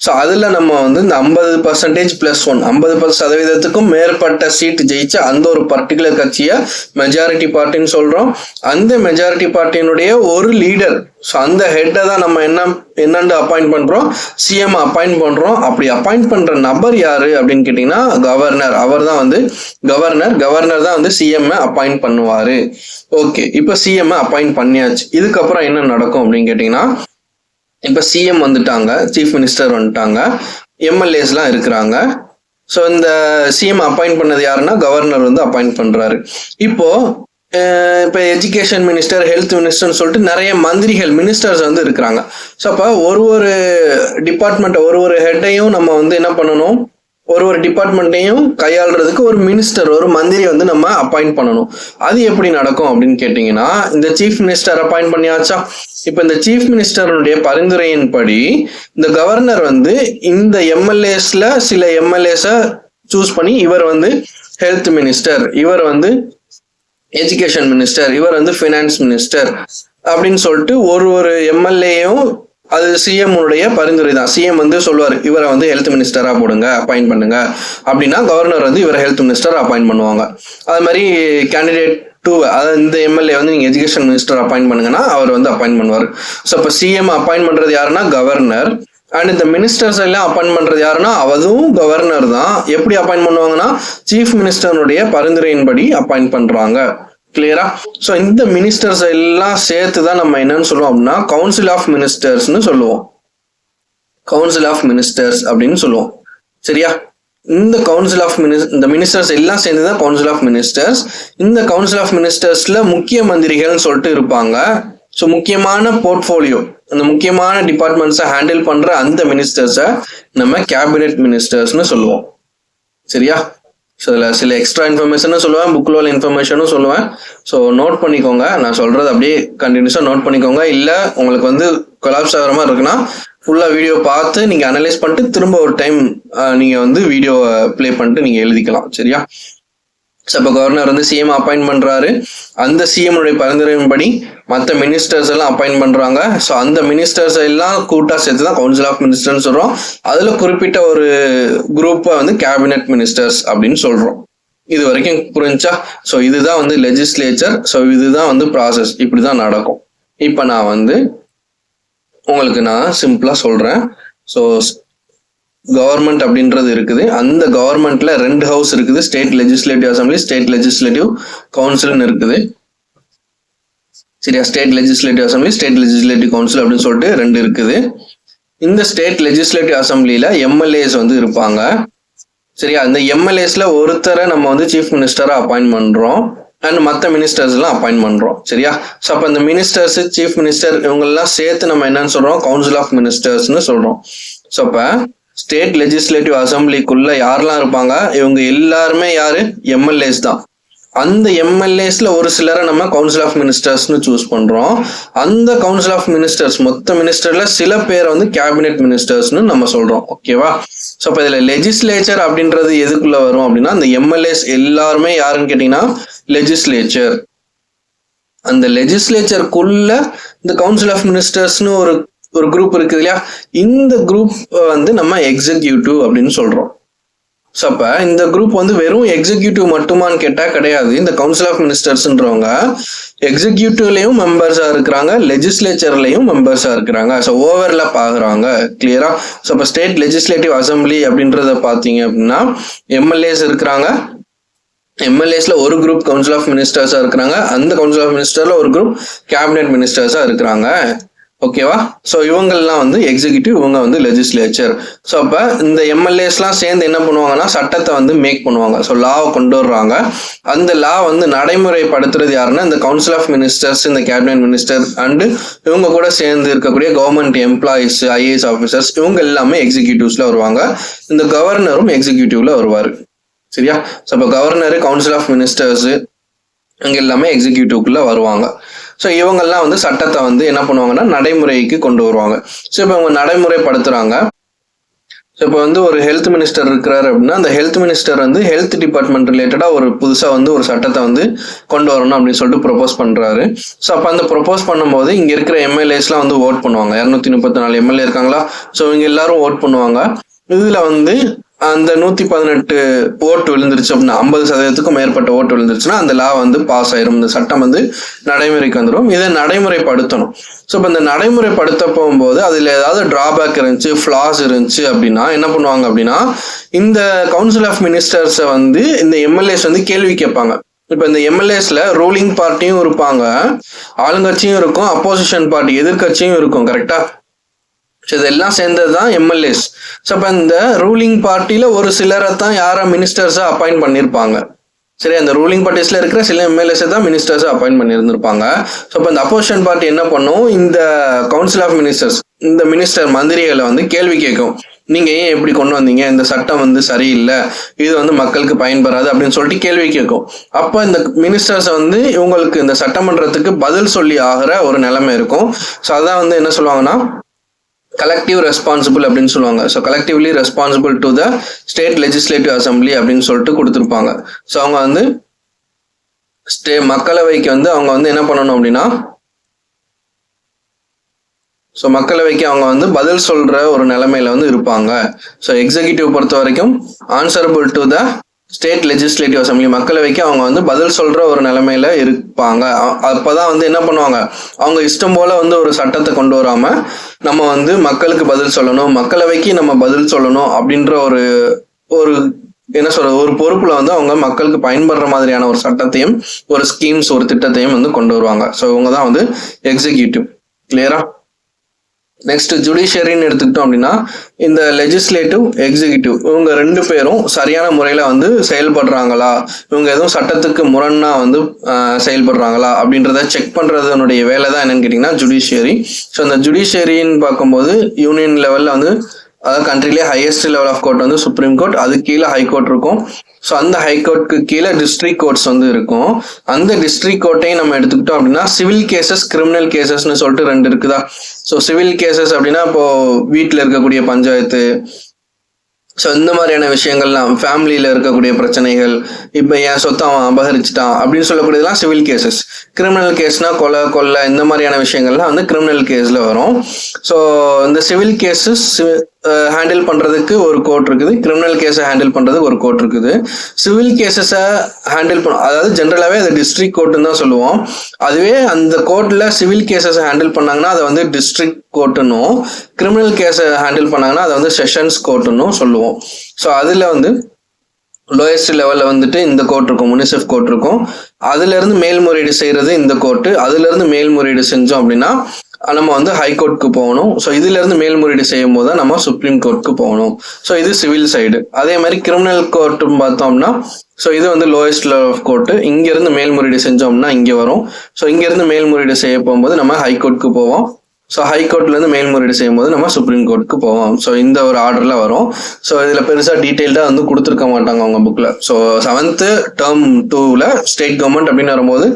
ஸோ அதுல நம்ம வந்து இந்த 50% பிளஸ் 1 50% மேற்பட்ட சீட் ஜெயிச்ச அந்த ஒரு பர்டிகுலர் கட்சியை மெஜாரிட்டி பார்ட்டின்னு சொல்றோம். அந்த மெஜாரிட்டி பார்ட்டியினுடைய ஒரு லீடர், ஸோ அந்த ஹெட்டை தான் நம்ம என்னண்டு அப்பாயிண்ட் பண்றோம், சிஎம் அப்பாயிண்ட் பண்றோம். அப்படி அப்பாயிண்ட் பண்ற நபர் யாரு அப்படின்னு கேட்டீங்கன்னா கவர்னர். அவர் தான் வந்து கவர்னர் தான் வந்து சிஎம் அப்பாயிண்ட் பண்ணுவாரு. ஓகே, இப்ப சிஎம் அப்பாயிண்ட் பண்ணியாச்சு. இதுக்கப்புறம் என்ன நடக்கும் அப்படின்னு கேட்டீங்கன்னா, இப்ப சிஎம் வந்துட்டாங்க, சீஃப் மினிஸ்டர் வந்துட்டாங்க, எம்எல்ஏஸ் எல்லாம் இருக்கிறாங்க. ஸோ இந்த சிஎம் அப்பாயிண்ட் பண்ணது யாருன்னா கவர்னர் வந்து அப்பாயிண்ட் பண்றாரு. இப்போ எஜுகேஷன் மினிஸ்டர், ஹெல்த் மினிஸ்டர்னு சொல்லிட்டு நிறைய மந்திரிகள், மினிஸ்டர்ஸ் வந்து இருக்கிறாங்க. ஸோ அப்போ ஒரு டிபார்ட்மெண்ட், ஒரு ஹெட்டையும் நம்ம வந்து என்ன பண்ணணும், ஒரு டிபார்ட்மெண்ட்டையும் கையாளுறதுக்கு ஒரு மினிஸ்டர், ஒரு மந்திரி வந்து நம்ம அப்பாயிண்ட் பண்ணணும். அது எப்படி நடக்கும் அப்படின்னு கேட்டீங்கன்னா, இந்த சீஃப் மினிஸ்டர் அப்பாயிண்ட் பண்ணியாச்சா, இப்போ இந்த சீஃப் மினிஸ்டருடைய பரிந்துரையின்படி இந்த கவர்னர் வந்து இந்த எம்எல்ஏஸ்ல சில எம்எல்ஏஸை சூஸ் பண்ணி, இவர் வந்து ஹெல்த் மினிஸ்டர், இவர் வந்து எஜுகேஷன் மினிஸ்டர், இவர் வந்து ஃபினான்ஸ் மினிஸ்டர் அப்படின்னு சொல்லிட்டு ஒரு எம்எல்ஏயும் அது சிஎம் உடைய பரிந்துரை தான். சிஎம் வந்து சொல்லுவார், இவரை வந்து ஹெல்த் மினிஸ்டரா போடுங்க, அப்பாயிண்ட் பண்ணுங்க அப்படின்னா கவர்னர் வந்து இவரை ஹெல்த் மினிஸ்டர் அப்பாயிண்ட் பண்ணுவாங்க. அது மாதிரி கேண்டிடேட் 2, அதாவது இந்த எம்எல்ஏ வந்து நீங்க எஜுகேஷன் மினிஸ்டர் அப்பாயிண்ட் பண்ணுங்கன்னா அவர் வந்து அப்பாயிண்ட் பண்ணுவார். ஸோ இப்போ சிஎம் அப்பாயிண்ட் பண்றது யாருன்னா கவர்னர். அண்ட் இந்த மினிஸ்டர்ஸ் எல்லாம் அப்பாயிண்ட் பண்றது யாருன்னா அதுவும் கவர்னர் தான். எப்படி அப்பாயிண்ட் பண்ணுவாங்கன்னா சீஃப் மினிஸ்டருடைய பரிந்துரையின்படி அப்பாயிண்ட் பண்றாங்க. கிளியரா? ஸோ இந்த மினிஸ்டர்ஸ் எல்லாம் சேர்த்து தான் நம்ம என்னன்னு சொல்லுவோம் அப்படின்னா கவுன்சில் ஆஃப் மினிஸ்டர்ஸ்னு சொல்லுவோம். கவுன்சில் ஆஃப் மினிஸ்டர்ஸ் அப்படின்னு சொல்லுவோம். சரியா, இந்த கவுன்சில் ஆஃப் இந்த மினிஸ்டர்ஸ் எல்லாம் சேர்ந்து தான் கவுன்சில் ஆஃப் மினிஸ்டர்ஸ். இந்த கவுன்சில் ஆஃப் மினிஸ்டர்ஸ்ல முக்கிய மந்திரிகள்னு சொல்லிட்டு இருப்பாங்க. ஸோ முக்கியமான போர்ட்ஃபோலியோ, அந்த முக்கியமான டிபார்ட்மெண்ட்ஸை ஹேண்டில் பண்ற அந்த மினிஸ்டர்ஸை நம்ம கேபினெட் மினிஸ்டர்ஸ்னு சொல்லுவோம். சரியா, ஸோ இதில் சில எக்ஸ்ட்ரா இன்ஃபர்மேஷனும் சொல்லுவேன், புக்கில் உள்ள இன்ஃபர்மேஷனும் சொல்லுவேன். ஸோ நோட் பண்ணிக்கோங்க, நான் சொல்றது அப்படியே கண்டினியூஸாக நோட் பண்ணிக்கோங்க. இல்லை உங்களுக்கு வந்து கொலாப்ஸ் ஆகிற மாதிரி இருக்குன்னா ஃபுல்லாக வீடியோ பார்த்து நீங்கள் அனலைஸ் பண்ணிட்டு திரும்ப ஒரு டைம் நீங்கள் வந்து வீடியோவை ப்ளே பண்ணிட்டு நீங்கள் எழுதிக்கலாம். சரியா, ஸோ இப்போ கவர்னர் வந்து சிஎம் அப்பாயிண்ட் பண்ணுறாரு, அந்த சிஎம்னுடைய பரிந்துரையின்படி மற்ற மினிஸ்டர்ஸ் எல்லாம் அப்பாயிண்ட் பண்ணுறாங்க. ஸோ அந்த மினிஸ்டர்ஸ் எல்லாம் கூட்டாக சேர்த்து தான் கவுன்சில் ஆஃப் மினிஸ்டர்னு சொல்கிறோம். அதில் குறிப்பிட்ட ஒரு குரூப்பை வந்து கேபினெட் மினிஸ்டர்ஸ் அப்படின்னு சொல்கிறோம். இது வரைக்கும் புரிஞ்சா? ஸோ இதுதான் வந்து லெஜிஸ்லேச்சர். ஸோ இதுதான் வந்து ப்ராசஸ், இப்படி தான் நடக்கும். இப்போ நான் வந்து உங்களுக்கு நான் சிம்பிளாக சொல்கிறேன். ஸோ கவர்மெண்ட் அப்படின்றது இருக்குது. அந்த கவர்மெண்ட்ல 2 ஹவுஸ் இருக்குது, state legislative assembly, state legislative கவுன்சில்னு இருக்குது. சரியா? State legislative assembly, state legislative council அப்படின்னு சொல்லிட்டு 2 இருக்குது. இந்த ஸ்டேட் லெஜிஸ்லேட்டிவ் அசம்பிளியில எம்எல்ஏஸ் வந்து இருப்பாங்க. சரியா? அந்த எம்எல்ஏஸ்ல ஒருத்தரை நம்ம வந்து சீஃப் மினிஸ்டரா அப்பாயிண்ட் பண்றோம் அண்ட் மற்ற மினிஸ்டர்ஸ் எல்லாம் அப்பாயிண்ட் பண்றோம். சரியா? ஸோ அப்போ அந்த மினிஸ்டர்ஸ், சீஃப் மினிஸ்டர் இவங்கெல்லாம் சேர்த்து நம்ம என்னன்னு சொல்றோம்? கவுன்சில் ஆஃப் மினிஸ்டர்ஸ்னு சொல்றோம். ஸோ அப்போ ஸ்டேட் லெஜிஸ்லேட்டிவ் அசம்பிளிக்குள்ள யாரெல்லாம் இருப்பாங்க? இவங்க எல்லாருமே யாரு? எம்எல்ஏஸ் தான். அந்த எம்எல்ஏஸ்ல ஒரு சிலரை நம்ம கவுன்சில் ஆஃப் மினிஸ்டர்ஸ்னு சூஸ் பண்றோம். அந்த கவுன்சில் ஆஃப் மினிஸ்டர்ஸ் மொத்த மினிஸ்டர்ல சில பேர் வந்து கேபினெட் மினிஸ்டர்ஸ்னு நம்ம சொல்றோம். ஓகேவா? ஸோ இப்போ இதுல லெஜிஸ்லேச்சர் அப்படின்றது எதுக்குள்ள வரும் அப்படின்னா, அந்த எம்எல்ஏஸ் எல்லாருமே யாருன்னு கேட்டீங்கன்னா லெஜிஸ்லேச்சர். அந்த லெஜிஸ்லேச்சருக்குள்ள இந்த கவுன்சில் ஆஃப் மினிஸ்டர்ஸ்னு ஒரு குரூப் இருக்குது இல்லையா? இந்த குரூப் வந்து நம்ம எக்ஸிக்யூட்டிவ் அப்படின்னு சொல்றோம். ஸோ அப்போ இந்த குரூப் வந்து வெறும் எக்ஸிக்யூட்டிவ் மட்டுமான்னு கேட்டால் கிடையாது. இந்த கவுன்சில் ஆஃப் மினிஸ்டர்ஸ்ன்றவங்க எக்ஸிக்யூட்டிவ்லையும் மெம்பர்ஸாக இருக்கிறாங்க, லெஜிஸ்லேச்சர்லையும் மெம்பர்ஸாக இருக்கிறாங்க. ஸோ ஓவர்லாப் ஆகுறாங்க. கிளியரா? ஸோ இப்போ ஸ்டேட் லெஜிஸ்லேட்டிவ் அசம்பிளி அப்படின்றத பார்த்தீங்க அப்படின்னா எம்எல்ஏஸ் இருக்கிறாங்க. எம்எல்ஏஸ்ல ஒரு குரூப் கவுன்சில் ஆஃப் மினிஸ்டர்ஸாக இருக்கிறாங்க. அந்த கவுன்சில் ஆஃப் மினிஸ்டர்ல ஒரு குரூப் கேபினெட் மினிஸ்டர்ஸாக இருக்கிறாங்க. ஓகேவா? ஸோ இவங்கெல்லாம் வந்து எக்ஸிக்யூட்டிவ், இவங்க வந்து லெஜிஸ்லேச்சர். ஸோ அப்போ இந்த எம்எல்ஏஸ்லாம் சேர்ந்து என்ன பண்ணுவாங்கன்னா சட்டத்தை வந்து மேக் பண்ணுவாங்க. ஸோ லாவை கொண்டு வர்றாங்க. அந்த லா வந்து நடைமுறைப்படுத்துறது யாருன்னா இந்த கவுன்சில் ஆஃப் மினிஸ்டர்ஸ், இந்த கேபினெட் மினிஸ்டர் அண்டு இவங்க கூட சேர்ந்து இருக்கக்கூடிய கவர்மெண்ட் எம்ப்ளாயிஸ், ஐஏஎஸ் ஆஃபீஸர்ஸ், இவங்க எல்லாமே எக்ஸிக்யூட்டிவ்ஸ்ல வருவாங்க. இந்த கவர்னரும் எக்ஸிக்யூட்டிவ்ல வருவார். சரியா? ஸோ இப்போ கவர்னர், கவுன்சில் ஆஃப் மினிஸ்டர்ஸ் இங்க எல்லாமே எக்ஸிக்யூட்டிவ்க்குள்ள வருவாங்க. ஸோ இவங்கெல்லாம் வந்து சட்டத்தை வந்து என்ன பண்ணுவாங்கன்னா நடைமுறைக்கு கொண்டு வருவாங்க. ஸோ இப்போ இவங்க நடைமுறைப்படுத்துறாங்க. ஸோ இப்போ வந்து ஒரு ஹெல்த் மினிஸ்டர் இருக்கிறாரு அப்படின்னா அந்த ஹெல்த் மினிஸ்டர் வந்து ஹெல்த் டிபார்ட்மெண்ட் ரிலேட்டடாக ஒரு புதுசாக வந்து ஒரு சட்டத்தை வந்து கொண்டு வரணும் அப்படின்னு சொல்லிட்டு ப்ரொபோஸ் பண்ணுறாரு. ஸோ அப்போ அந்த ப்ரொபோஸ் பண்ணும்போது இங்கே இருக்கிற எம்எல்ஏஸ்லாம் வந்து ஓட் பண்ணுவாங்க. 234 எம்எல்ஏ இருக்காங்களா? ஸோ இவங்க எல்லாரும் ஓட் பண்ணுவாங்க. இதில் வந்து அந்த 118 ஓட்டு விழுந்துருச்சு அப்படின்னா 50%க்கும் மேற்பட்ட ஓட்டு விழுந்துருச்சுன்னா அந்த லா வந்து பாஸ் ஆயிரும். இந்த சட்டம் வந்து நடைமுறைக்கு வந்துடும். இதை நடைமுறைப்படுத்தணும். ஸோ இப்போ இந்த நடைமுறைப்படுத்த போகும்போது அதில் ஏதாவது டிராபேக் இருந்துச்சு, ஃப்ளாஸ் இருந்துச்சு அப்படின்னா என்ன பண்ணுவாங்க அப்படின்னா இந்த கவுன்சில் ஆஃப் மினிஸ்டர்ஸை வந்து இந்த எம்எல்ஏஸ் வந்து கேள்வி கேட்பாங்க. இப்போ இந்த எம்எல்ஏஸ்ல ரூலிங் பார்ட்டியும் இருப்பாங்க, ஆளுங்கட்சியும் இருக்கும், அப்போசிஷன் பார்ட்டி எதிர்கட்சியும் இருக்கும். கரெக்டா? ஸோ இதெல்லாம் சேர்ந்தது தான் எம்எல்ஏஸ். ஸோ இப்போ இந்த ரூலிங் பார்ட்டியில ஒரு சிலரை தான் யாரை மினிஸ்டர்ஸா அப்பாயிண்ட் பண்ணியிருப்பாங்க. சரி, அந்த ரூலிங் பார்ட்டிஸ்ல இருக்கிற சில எம்எல்ஏஸை தான் மினிஸ்டர்ஸா அப்பாயிண்ட் பண்ணியிருந்திருப்பாங்க. ஸோ இப்போ இந்த அப்போசிஷன் பார்ட்டி என்ன பண்ணும்? இந்த கவுன்சில் ஆஃப் மினிஸ்டர்ஸ், இந்த மினிஸ்டர் மந்திரிகளை வந்து கேள்வி கேட்கும். நீங்க ஏன் எப்படி கொண்டு வந்தீங்க? இந்த சட்டம் வந்து சரியில்லை, இது வந்து மக்களுக்கு பயன்பெறாது அப்படின்னு சொல்லிட்டு கேள்வி கேட்கும். அப்போ இந்த மினிஸ்டர்ஸ் வந்து இவங்களுக்கு இந்த சட்டமன்றத்துக்கு பதில் சொல்லி ஆகிற ஒரு நிலைமை இருக்கும். ஸோ அதான் வந்து என்ன சொல்லுவாங்கன்னா கலெக்டிவ் ரெஸ்பான்சிபிள் அப்படின்னு சொல்லுவாங்க. So collectively responsible to the state legislative assembly அப்படின்னு சொல்லிட்டு கொடுத்துருப்பாங்க. ஸோ அவங்க வந்து மக்களவைக்கு வந்து அவங்க வந்து என்ன பண்ணணும் அப்படின்னா ஸோ மக்களவைக்கு அவங்க வந்து பதில் சொல்ற ஒரு நிலைமையில வந்து இருப்பாங்க. ஸோ எக்ஸிக்யூட்டிவ் பொறுத்த வரைக்கும் answerable to the state legislative assembly, மக்களவைக்கு அவங்க வந்து பதில் சொல்ற ஒரு நிலைமையில இருப்பாங்க. அப்பதான் வந்து என்ன பண்ணுவாங்க, அவங்க இஷ்டம் போல வந்து ஒரு சட்டத்தை கொண்டு வராம நம்ம வந்து மக்களுக்கு பதில் சொல்லணும், மக்களவைக்கு நம்ம பதில் சொல்லணும் அப்படின்ற ஒரு என்ன சொல்ற ஒரு பொறுப்புல வந்து அவங்க மக்களுக்கு பயன்படுற மாதிரியான ஒரு சட்டத்தையும் ஒரு ஸ்கீம்ஸ், ஒரு திட்டத்தையும் வந்து கொண்டு வருவாங்க. ஸோ இவங்க தான் வந்து எக்ஸிக்யூட்டிவ். கிளியரா? நெக்ஸ்ட் ஜுடிஷியரின்னு எடுத்துக்கிட்டோம் அப்படின்னா இந்த லெஜிஸ்லேட்டிவ், எக்ஸிக்யூட்டிவ் இவங்க 2 பேரும் சரியான முறையில வந்து செயல்படுறாங்களா, இவங்க எதுவும் சட்டத்துக்கு முரணா வந்து செயல்படுறாங்களா அப்படின்றத செக் பண்றதுனுடைய வேலை தான் என்னன்னு கேட்டீங்கன்னா ஜுடிஷியரி. ஸோ அந்த ஜுடிஷியரின்னு பார்க்கும்போது யூனியன் லெவல்ல வந்து அதாவது கண்ட்ரிலே ஹையஸ்ட் லெவல் ஆஃப் கோர்ட் வந்து சுப்ரீம் கோர்ட், அது கீழே ஹைகோர்ட் இருக்கும். ஸோ அந்த ஹைகோர்ட்க்கு கீழே டிஸ்ட்ரிக்ட் கோர்ட்ஸ் வந்து இருக்கும். அந்த டிஸ்ட்ரிக்ட் கோர்ட்டையும் நம்ம எடுத்துக்கிட்டோம் அப்படின்னா சிவில் கேசஸ், கிரிமினல் கேசஸ்ன்னு சொல்லிட்டு 2 இருக்குதா. ஸோ சிவில் கேசஸ் அப்படின்னா இப்போ வீட்டில் இருக்கக்கூடிய பஞ்சாயத்து, ஸோ இந்த மாதிரியான விஷயங்கள்லாம் ஃபேமிலியில் இருக்கக்கூடிய பிரச்சனைகள், இப்போ என் சொத்தை அவன் அபகரிச்சிட்டான் அப்படின்னு சொல்லக்கூடியதெல்லாம் சிவில் கேசஸ். கிரிமினல் கேஸ்னால் கொலை இந்த மாதிரியான விஷயங்கள்லாம் வந்து கிரிமினல் கேஸில் வரும். ஸோ இந்த சிவில் கேஸஸ் ஹேண்டில் பண்ணுறதுக்கு ஒரு கோர்ட் இருக்குது, கிரிமினல் கேஸை ஹேண்டில் பண்ணுறதுக்கு ஒரு கோர்ட் இருக்குது. சிவில் கேசஸை ஹேண்டில் அதாவது ஜென்ரலாகவே அதை டிஸ்ட்ரிக்ட் கோர்ட்டுன்னு தான் சொல்லுவோம். அதுவே அந்த கோர்ட்டில் சிவில் கேசஸை ஹேண்டில் பண்ணாங்கன்னா அதை வந்து டிஸ்ட்ரிக்ட் கோர்ட்டுன்னும், கிரிமினல் கேஸை ஹேண்டில் பண்ணாங்கன்னா அதை வந்து செஷன்ஸ் கோர்ட்டுன்னும் சொல்லுவோம். ஸோ அதில் வந்து லோயஸ்ட் லெவலில் வந்துட்டு இந்த கோர்ட் இருக்கும், முனிசிப் கோர்ட் இருக்கும். அதுலேருந்து மேல்முறையீடு செய்கிறது இந்த கோர்ட்டு. அதுலேருந்து மேல்முறையீடு செஞ்சோம் அப்படின்னா நம்ம வந்து ஹைகோர்ட்டுக்கு போகணும். ஸோ இதுலேருந்து மேல்முறையீடு செய்யும் போது தான் நம்ம சுப்ரீம் கோர்ட்டுக்கு போகணும். ஸோ இது சிவில் சைடு. அதே மாதிரி கிரிமினல் கோர்ட்டுன்னு பார்த்தோம்னா ஸோ இது வந்து லோயஸ்ட் லெவல் ஆஃப் கோர்ட்டு. இங்கேருந்து மேல்முறையீடு செஞ்சோம்னா இங்கே வரும். ஸோ இங்கேருந்து மேல்முறையீடு செய்ய போகும்போது நம்ம ஹைகோர்ட்டுக்கு போவோம். ஸோ ஹைகோர்ட்லேருந்து மேல்முறையீடு செய்யும்போது நம்ம சுப்ரீம் கோர்ட்டுக்கு போவோம். ஸோ இந்த ஒரு ஆர்டரில் வரும். ஸோ இதில் பெருசாக டீட்டெயில்டாக வந்து கொடுத்துருக்க மாட்டாங்க அவங்க புக்கில். ஸோ 7th term 2ல் ஸ்டேட் கவர்மெண்ட் அப்படின்னு வரும்போது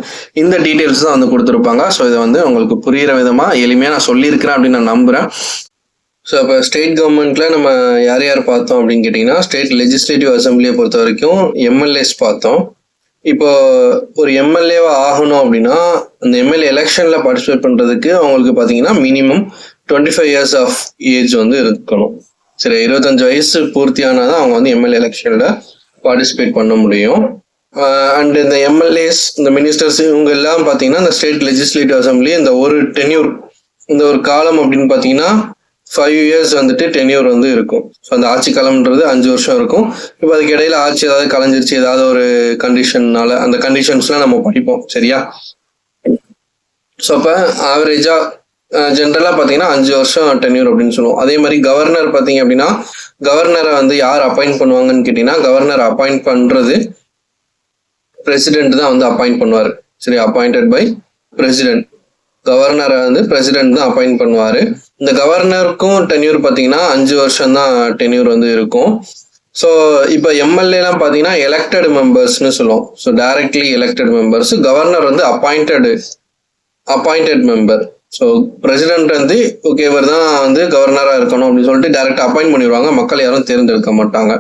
இந்த டீட்டெயில்ஸ் தான் வந்து கொடுத்துருப்பாங்க. ஸோ இதை வந்து உங்களுக்கு புரிகிற விதமாக எளிமையாக நான் சொல்லியிருக்கிறேன் அப்படின்னு நான் நம்புகிறேன். ஸோ இப்போ ஸ்டேட் கவர்மெண்ட்டில் நம்ம யார் யார் பார்த்தோம் அப்படின்னு கேட்டிங்கன்னா, ஸ்டேட் லெஜிஸ்லேட்டிவ் அசம்பிளியை பொறுத்த வரைக்கும் எம்எல்ஏஸ் பார்த்தோம். இப்போ ஒரு எம்எல்ஏவா ஆகணும் அப்படின்னா அந்த எம்எல்ஏ எலெக்ஷன்ல பார்ட்டிசிபேட் பண்றதுக்கு அவங்களுக்கு பாத்தீங்கன்னா மினிமம் 25 years ஆஃப் ஏஜ் வந்து இருக்கணும். சரி, 25 வயசு பூர்த்தியானாதான் அவங்க வந்து எம்எல்ஏ எலெக்ஷன்ல பார்ட்டிசிபேட் பண்ண முடியும். அண்ட் இந்த எம்எல்ஏஸ், இந்த மினிஸ்டர்ஸ், இவங்க எல்லாம் பாத்தீங்கன்னா இந்த ஸ்டேட் லெஜிஸ்லேட்டிவ் அசம்பிளி இந்த ஒரு டென்யூர், இந்த ஒரு காலம் அப்படின்னு பாத்தீங்கன்னா 5 years வந்துட்டு டென்யூர் வந்து இருக்கும். ஸோ அந்த ஆட்சி காலம்ன்றது 5 வருஷம் இருக்கும். இப்போ அதுக்கு இடையில ஆட்சி ஏதாவது கலைஞ்சிருச்சு, ஏதாவது ஒரு கண்டிஷன்னால, அந்த கண்டிஷன்ஸ்லாம் நம்ம படிப்போம். சரியா? ஸோ அப்போ ஆவரேஜா ஜென்ரலாக பார்த்தீங்கன்னா 5 வருஷம் டென்யூர் அப்படின்னு சொல்லுவோம். அதே மாதிரி கவர்னர் பார்த்தீங்க அப்படின்னா, கவர்னரை வந்து யார் அப்பாயிண்ட் பண்ணுவாங்கன்னு கேட்டீங்கன்னா, கவர்னர் அப்பாயிண்ட் பண்றது பிரசிடென்ட் தான் வந்து அப்பாயிண்ட் பண்ணுவார். சரி, அப்பாயிண்டட் பை பிரசிடென்ட். கவர்னரை வந்து பிரசிடென்ட் தான் அப்பாயிண்ட் பண்ணுவாரு. இந்த கவர்னருக்கும் டென்யூர் பார்த்தீங்கன்னா 5 வருஷம் தான் டென்யூர் வந்து இருக்கும். ஸோ இப்போ எம்எல்ஏலாம் பார்த்தீங்கன்னா எலெக்டட் மெம்பர்ஸ்னு சொல்லுவோம். So directly elected members. Governor வந்து அப்பாயிண்டட் மெம்பர். ஸோ பிரசிடென்ட் வந்து ஓகே இவர் தான் வந்து கவர்னராக இருக்கணும் அப்படின்னு சொல்லிட்டு டைரக்டா அப்பாயிண்ட் பண்ணிடுவாங்க. மக்கள் யாரும் தேர்ந்தெடுக்க மாட்டாங்க.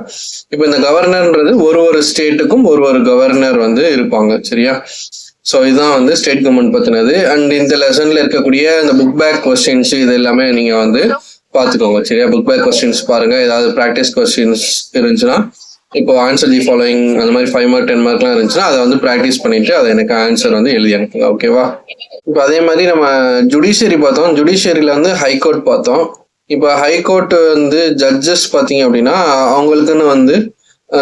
இப்போ இந்த கவர்னர்ன்றது ஒரு ஸ்டேட்டுக்கும் ஒரு கவர்னர் வந்து இருப்பாங்க. சரியா? ஸோ இதுதான் வந்து ஸ்டேட் கவர்மெண்ட் பற்றினது. அண்ட் இந்த லெசன்ல இருக்கக்கூடிய இந்த புக் பேக் கொஸ்டின்ஸ் இது எல்லாமே நீங்கள் வந்து பார்த்துக்கோங்க. சரியா? புக் பேக் கொஸ்டின்ஸ் பாருங்க. ஏதாவது ப்ராக்டிஸ் கொஸ்டின்ஸ் இருந்துச்சுன்னா, இப்போ ஆன்சர் தி ஃபாலோயிங் அந்த மாதிரி 5 mark 10 markலாம் இருந்துச்சுன்னா அதை வந்து ப்ராக்டிஸ் பண்ணிட்டு அதை எனக்கு ஆன்சர் வந்து எழுதி அனுப்புங்க. ஓகேவா? இப்போ அதே மாதிரி நம்ம ஜுடிஷியரி பார்த்தோம். ஜுடிஷியரியில் வந்து ஹைகோர்ட் பார்த்தோம். இப்போ ஹைகோர்ட் வந்து ஜட்ஜஸ் பார்த்தீங்க அப்படின்னா அவங்களுக்குன்னு வந்து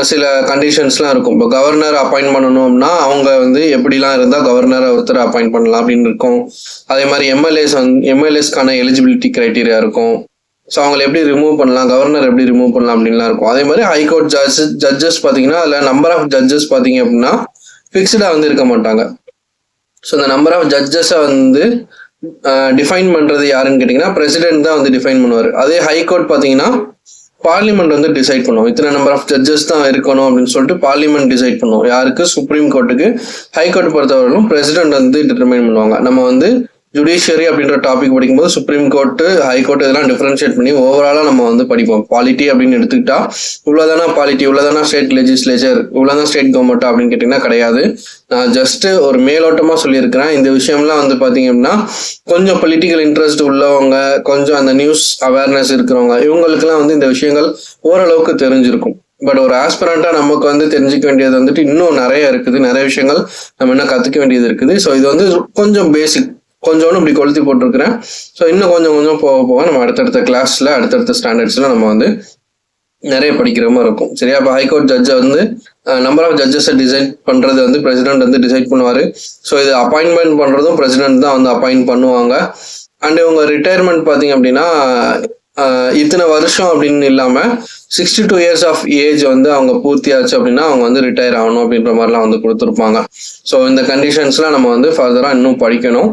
சில கண்டிஷன்ஸ்லாம் இருக்கும். இப்போ கவர்னர் அப்பாயிண்ட் பண்ணணும்னா அவங்க வந்து எப்படிலாம் இருந்தால் கவர்னரை ஒருத்தர் அப்பாயிண்ட் பண்ணலாம் அப்படின்னு இருக்கும். அதே மாதிரி எம்எல்ஏஸ்க்கான எலிஜிபிலிட்டி கிரைட்டீரியா இருக்கும். ஸோ அவங்களை எப்படி ரிமூவ் பண்ணலாம், கவர்னர் எப்படி ரிமூவ் பண்ணலாம் அப்படின்லாம் இருக்கும். அதே மாதிரி ஹைகோர்ட் ஜட்ஜஸ் பார்த்தீங்கன்னா அதில் நம்பர் ஆஃப் ஜட்ஜஸ் பார்த்தீங்க அப்படின்னா ஃபிக்ஸ்டாக வந்து இருக்க மாட்டாங்க. ஸோ இந்த நம்பர் ஆஃப் ஜட்ஜஸை வந்து டிஃபைன் பண்ணுறது யாருன்னு கேட்டிங்கன்னா பிரசிடென்ட் தான் வந்து டிஃபைன் பண்ணுவார். அதே ஹைகோர்ட் பார்த்தீங்கன்னா பார்லிமெண்ட் வந்து டிசைட் பண்ணுவோம். இத்தனை நம்பர் ஆஃப் ஜட்ஜஸ் தான் இருக்கணும் அப்படின்னு சொல்லிட்டு பார்லிமெண்ட் டிசைட் பண்ணுவோம். யாருக்கு? சுப்ரீம் கோர்ட்டுக்கு. ஹைகோர்ட் பொறுத்தவரைக்கும் பிரசிடென்ட் வந்து டிட்டர்மைன் பண்ணுவாங்க. நம்ம வந்து ஜுடிஷியரி அப்படின்ற டாபிக் படிக்கும்போது சுப்ரீம் கோர்ட்டு, ஹைகோர்ட் இதெல்லாம் டிஃபரன்ஷியேட் பண்ணி ஓவராலாக நம்ம வந்து படிப்போம். பாலிட்டி அப்படின்னு எடுத்துக்கிட்டா இவ்வளோதானா பாலிட்டி, இவ்வளோதானா ஸ்டேட் லெஜிஸ்லேச்சர், இவ்வளோதான் ஸ்டேட் கவர்மெண்ட் அப்படின்னு கேட்டிங்கன்னா கிடையாது. நான் ஜஸ்ட் ஒரு மேலோட்டமாக சொல்லியிருக்கிறேன். இந்த விஷயம்லாம் வந்து பார்த்தீங்க அப்படின்னா கொஞ்சம் பொலிட்டிக்கல் இன்ட்ரெஸ்ட் உள்ளவங்க, கொஞ்சம் அந்த நியூஸ் அவேர்னஸ் இருக்கிறவங்க, இவங்களுக்குலாம் வந்து இந்த விஷயங்கள் ஓரளவுக்கு தெரிஞ்சிருக்கும். பட் ஒரு ஆஸ்பிரண்டா நமக்கு வந்து தெரிஞ்சுக்க வேண்டியது வந்துட்டு இன்னும் நிறைய இருக்குது. நிறைய விஷயங்கள் நம்ம இன்னும் கற்றுக்க வேண்டியது இருக்குது. ஸோ இது வந்து கொஞ்சம் பேசிக், கொஞ்சோன்னு இப்படி கொளுத்தி போட்டிருக்கிறேன். ஸோ இன்னும் கொஞ்சம் போக நம்ம அடுத்தடுத்த கிளாஸில், அடுத்தடுத்த ஸ்டாண்டர்ட்ஸில் நம்ம வந்து நிறைய படிக்கிற மாதிரி இருக்கும். சரியா? இப்போ ஹைகோர்ட் ஜட்ஜை வந்து நம்பர் ஆஃப் ஜட்ஜஸை டிசைட் பண்ணுறது வந்து பிரசிடென்ட் வந்து டிசைட் பண்ணுவார். ஸோ இது அப்பாயின்மெண்ட் பண்ணுறதும் பிரசிடென்ட் தான் வந்து அப்பாயிண்ட் பண்ணுவாங்க. அண்ட் இவங்க ரிட்டையர்மெண்ட் பார்த்தீங்க அப்படின்னா இத்தனை வருஷம் அப்படின்னு இல்லாமல் 62 years ஆஃப் ஏஜ் வந்து அவங்க பூர்த்தியாச்சு அப்படின்னா அவங்க வந்து ரிட்டையர் ஆகணும் அப்படின்ற மாதிரிலாம் வந்து கொடுத்துருப்பாங்க. ஸோ இந்த கண்டிஷன்ஸ்லாம் நம்ம வந்து ஃபர்தராக இன்னும் படிக்கணும்.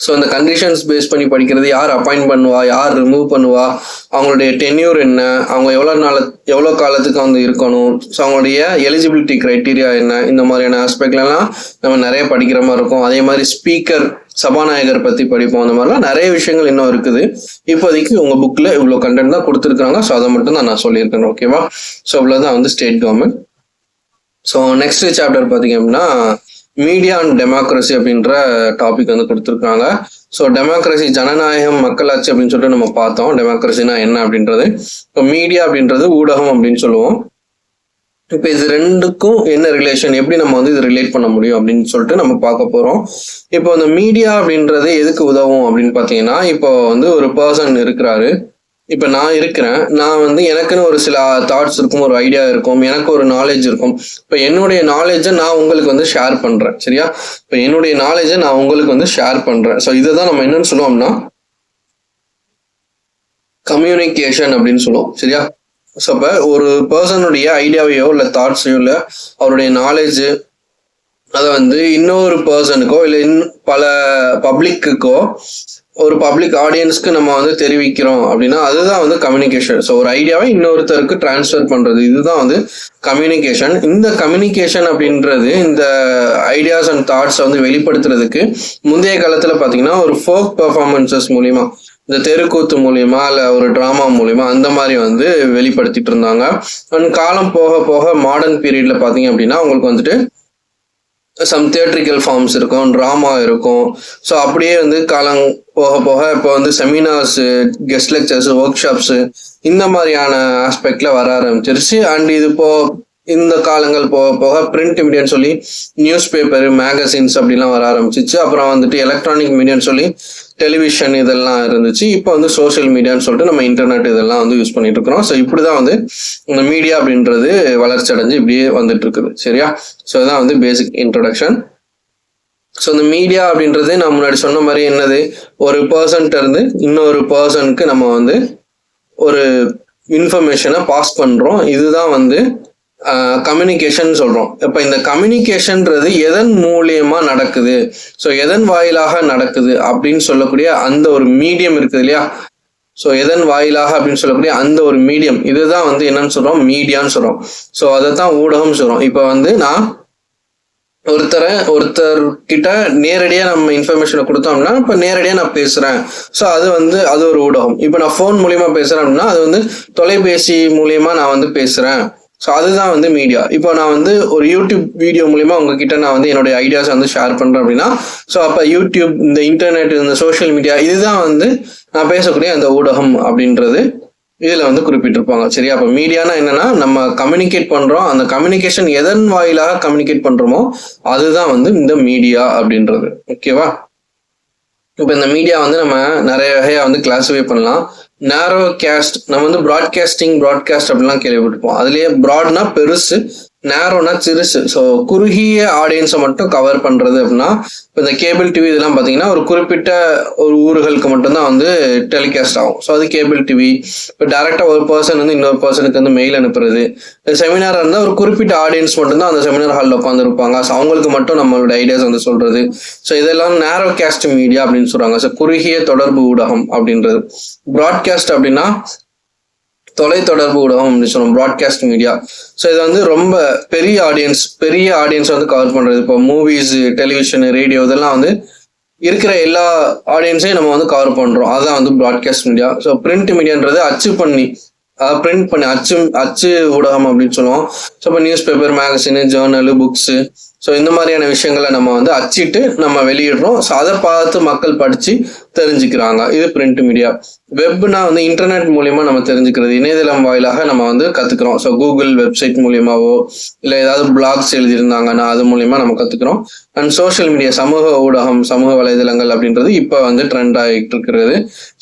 ஸோ இந்த கண்டிஷன்ஸ் பேஸ் பண்ணி படிக்கிறது, யார் அப்பாயிண்ட் பண்ணுவா, யார் ரிமூவ் பண்ணுவா, அவங்களுடைய டென்யூர் என்ன, அவங்க எவ்வளோ காலத்துக்கு வந்து இருக்கணும், ஸோ அவங்களுடைய எலிஜிபிலிட்டி கிரைட்டீரியா என்ன, இந்த மாதிரியான ஆஸ்பெக்ட்லாம் நம்ம நிறைய படிக்கிற மாதிரி இருக்கும். அதே மாதிரி சபாநாயகர் பத்தி படிப்போம். அந்த மாதிரிலாம் நிறைய விஷயங்கள் இன்னும் இருக்குது. இப்போதைக்கு உங்க புக்ல இவ்வளவு கண்டென்ட் தான் கொடுத்துருக்காங்க. ஸோ அதை மட்டும் தான் நான் சொல்லியிருக்கேன். ஓகேவா? ஸோ இவ்வளவுதான் வந்து state government. So next chapter பார்த்தீங்க அப்படின்னா மீடியா அண்ட் டெமோக்ரஸி அப்படின்ற டாபிக் வந்து கொடுத்துருக்காங்க. ஸோ டெமோக்ரஸி ஜனநாயகம் மக்களாட்சி அப்படின்னு சொல்லிட்டு நம்ம பார்த்தோம். டெமோக்ரஸினா என்ன அப்படின்றது. இப்போ மீடியா அப்படின்றது ஊடகம் அப்படின்னு சொல்லுவோம். இப்போ இது ரெண்டுக்கும் என்ன ரிலேஷன், எப்படி நம்ம வந்து இது ரிலேட் பண்ண முடியும் அப்படின்னு சொல்லிட்டு நம்ம பார்க்க போறோம். இப்போ இந்த மீடியா அப்படின்றது எதுக்கு உதவும் அப்படின்னு பார்த்தீங்கன்னா, இப்போ வந்து ஒரு பர்சன் இருக்கிறாரு. இப்போ நான் இருக்கிறேன், நான் வந்து எனக்குன்னு ஒரு சில தாட்ஸ் இருக்கும், ஒரு ஐடியா இருக்கும், எனக்கு ஒரு நாலேஜ் இருக்கும். இப்போ என்னுடைய நாலேஜை நான் உங்களுக்கு வந்து ஷேர் பண்றேன். சரியா? இப்போ என்னுடைய நாலேஜை நான் உங்களுக்கு வந்து ஷேர் பண்றேன். ஸோ இதை தான் நம்ம என்னன்னு சொல்லுவோம்னா கம்யூனிகேஷன் அப்படின்னு சொல்லுவோம். சரியா? ஸோ இப்போ ஒரு பர்சனுடைய ஐடியாவையோ இல்லை தாட்ஸையோ இல்லை அவருடைய நாலேஜ் அதை வந்து இன்னொரு பர்சனுக்கோ இல்லை பல பப்ளிக்குக்கோ ஒரு பப்ளிக் ஆடியன்ஸ்க்கு நம்ம வந்து தெரிவிக்கிறோம் அப்படின்னா அதுதான் வந்து கம்யூனிகேஷன். ஸோ ஒரு ஐடியாவை இன்னொருத்தருக்கு டிரான்ஸ்ஃபர் பண்றது, இதுதான் வந்து கம்யூனிகேஷன். இந்த கம்யூனிகேஷன் அப்படின்றது இந்த ஐடியாஸ் அண்ட் தாட்ஸ் வந்து வெளிப்படுத்துறதுக்கு முந்தைய காலத்துல பாத்தீங்கன்னா ஒரு ஃபோக் பெர்ஃபார்மன்சஸ் மூலியமா, இந்த தெருக்கூத்து மூலியமா இல்ல ஒரு டிராமா மூலியமா அந்த மாதிரி வந்து வெளிப்படுத்திட்டு இருந்தாங்க. அண்ட் காலம் போக போக மாடர்ன் பீரியட்ல பாத்தீங்க அப்படின்னா உங்களுக்கு வந்துட்டு சம் தியேட்ரிக்கல் ஃபார்ம்ஸ் இருக்கும், ட்ராமா இருக்கும். ஸோ அப்படியே வந்து காலம் போக போக இப்போ வந்து seminars, guest lectures, workshops இந்த மாதிரியான ஆஸ்பெக்ட்ல வர ஆரம்பிச்சிருச்சு. அண்ட் இது இந்த காலங்கள் போக போக பிரிண்ட் மீடியான்னு சொல்லி நியூஸ் பேப்பர், மேகசின்ஸ் அப்படிலாம் வர ஆரம்பிச்சிச்சு. அப்புறம் வந்துட்டு எலக்ட்ரானிக் மீடியான்னு சொல்லி டெலிவிஷன் இதெல்லாம் இருந்துச்சு. இப்போ வந்து சோசியல் மீடியான்னு சொல்லிட்டு நம்ம இன்டர்நெட் இதெல்லாம் வந்து யூஸ் பண்ணிட்டு இருக்கிறோம். ஸோ இப்படிதான் வந்து இந்த மீடியா அப்படின்றது வளர்ச்சி அடைஞ்சு இப்படியே வந்துட்டு இருக்குது. சரியா? ஸோ இதான் வந்து பேசிக் இன்ட்ரோடக்ஷன். ஸோ இந்த மீடியா அப்படின்றது நான் முன்னாடி சொன்ன மாதிரி என்னது, ஒரு பர்சன்ட்ட இருந்து இன்னொரு பர்சனுக்கு நம்ம வந்து ஒரு இன்ஃபர்மேஷனை பாஸ் பண்றோம். இதுதான் வந்து கம்யூனிகேஷன் சொல்றோம். இப்ப இந்த கம்யூனிகேஷன்ன்றது எதன் மூலியமா நடக்குது, ஸோ எதன் வாயிலாக நடக்குது அப்படின்னு சொல்லக்கூடிய அந்த ஒரு மீடியம் இருக்குது இல்லையா? ஸோ எதன் வாயிலாக அப்படின்னு சொல்லக்கூடிய அந்த ஒரு மீடியம், இதுதான் வந்து என்னன்னு சொல்றோம், மீடியான்னு சொல்றோம். ஸோ அதை தான் ஊடகம் சொல்றோம். இப்போ வந்து நான் ஒருத்தர்கிட்ட நேரடியா நம்ம இன்ஃபர்மேஷனை கொடுத்தோம்னா இப்போ நேரடியா நான் பேசுறேன். ஸோ அது வந்து அது ஒரு ஊடகம். இப்போ நான் ஃபோன் மூலியமா பேசுறேன் அப்படின்னா அது வந்து தொலைபேசி மூலியமா நான் வந்து பேசுறேன். ஸோ அதுதான் வந்து மீடியா. இப்போ நான் வந்து ஒரு யூடியூப் வீடியோ மூலியமா உங்ககிட்ட நான் வந்து என்னுடைய ஐடியாஸ் வந்து ஷேர் பண்றேன் அப்படின்னா ஸோ அப்போ யூடியூப், இந்த இன்டர்நெட், இந்த சோஷியல் மீடியா இதுதான் வந்து நான் பேசக்கூடிய அந்த ஊடகம் அப்படின்றது இதுல வந்து குறிப்பிட்டிருப்பாங்க. சரியா? அப்ப மீடியானா என்னன்னா நம்ம கம்யூனிகேட் பண்றோம், அந்த கம்யூனிகேஷன் எதன் வாயிலாக கம்யூனிகேட் பண்றோமோ அதுதான் வந்து இந்த மீடியா அப்படின்றது. ஓகேவா? இப்ப இந்த மீடியா வந்து நம்ம நிறைய வகையா வந்து கிளாஸிஃபை பண்ணலாம். நேரோ கேஸ்ட், நம்ம வந்து ப்ராட்காஸ்ட் அப்படிலாம் கேள்விப்பட்டிருப்போம். அதுலயே ப்ராட்னா பெருசு, நேரோனா சிறுசு. ஸோ குறுகிய ஆடியன்ஸை மட்டும் கவர் பண்றது அப்படின்னா இப்போ இந்த கேபிள் டிவி இதெல்லாம் பார்த்தீங்கன்னா ஒரு குறிப்பிட்ட ஒரு ஊர்களுக்கு மட்டும்தான் வந்து டெலிகாஸ்ட் ஆகும். ஸோ அது கேபிள் டிவி. இப்போ டேரெக்டாக ஒரு பர்சன் வந்து இன்னொரு பர்சனுக்கு வந்து மெயில் அனுப்புறது. செமினார் இருந்தால் ஒரு குறிப்பிட்ட ஆடியன்ஸ் மட்டும்தான் அந்த செமினார் ஹாலில் உட்காந்துருப்பாங்க. ஸோ அவங்களுக்கு மட்டும் நம்மளோட ஐடியாஸ் வந்து சொல்றது. ஸோ இதெல்லாம் நேரோ கேஸ்ட் மீடியா அப்படின்னு சொல்றாங்க. ஸோ குறுகிய தொடர்பு ஊடகம் அப்படின்றது. ப்ராட்காஸ்ட் அப்படின்னா தொலைத்தொடர்பு ஊடகம் அப்படின்னு சொல்லுவோம், ப்ராட்காஸ்ட் மீடியா. ஸோ இது வந்து ரொம்ப பெரிய ஆடியன்ஸ் வந்து கவர் பண்றது. இப்போ மூவிஸ், டெலிவிஷன், ரேடியோ இதெல்லாம் வந்து இருக்கிற எல்லா ஆடியன்ஸையும் நம்ம வந்து கவர் பண்றோம். அதுதான் வந்து ப்ராட்காஸ்ட் மீடியா. ஸோ பிரிண்ட் மீடியான்றது பிரிண்ட் பண்ணி அச்சு ஊடகம் அப்படின்னு சொல்லுவோம். ஸோ இப்போ news paper, magazine, journal, books, so இந்த மாதிரியான விஷயங்களை நம்ம வந்து அச்சிட்டு நம்ம வெளியிடுறோம். ஸோ அதை பார்த்து மக்கள் படிச்சு தெரிஞ்சுக்கிறாங்க. இது பிரிண்ட் மீடியா. வெப்னா வந்து இன்டர்நெட் மூலியமா நம்ம தெரிஞ்சுக்கிறது, இணையதளம் வாயிலாக நம்ம வந்து கத்துக்கிறோம். ஸோ கூகுள் வெப்சைட் மூலியமாவோ இல்லை ஏதாவது பிளாக்ஸ் எழுதியிருந்தாங்கன்னா அது மூலியமா நம்ம கத்துக்கிறோம். அண்ட் சோஷியல் மீடியா, சமூக ஊடகம், சமூக வலைதளங்கள் அப்படின்றது இப்போ வந்து ட்ரெண்ட் ஆகிட்டு இருக்கிறது.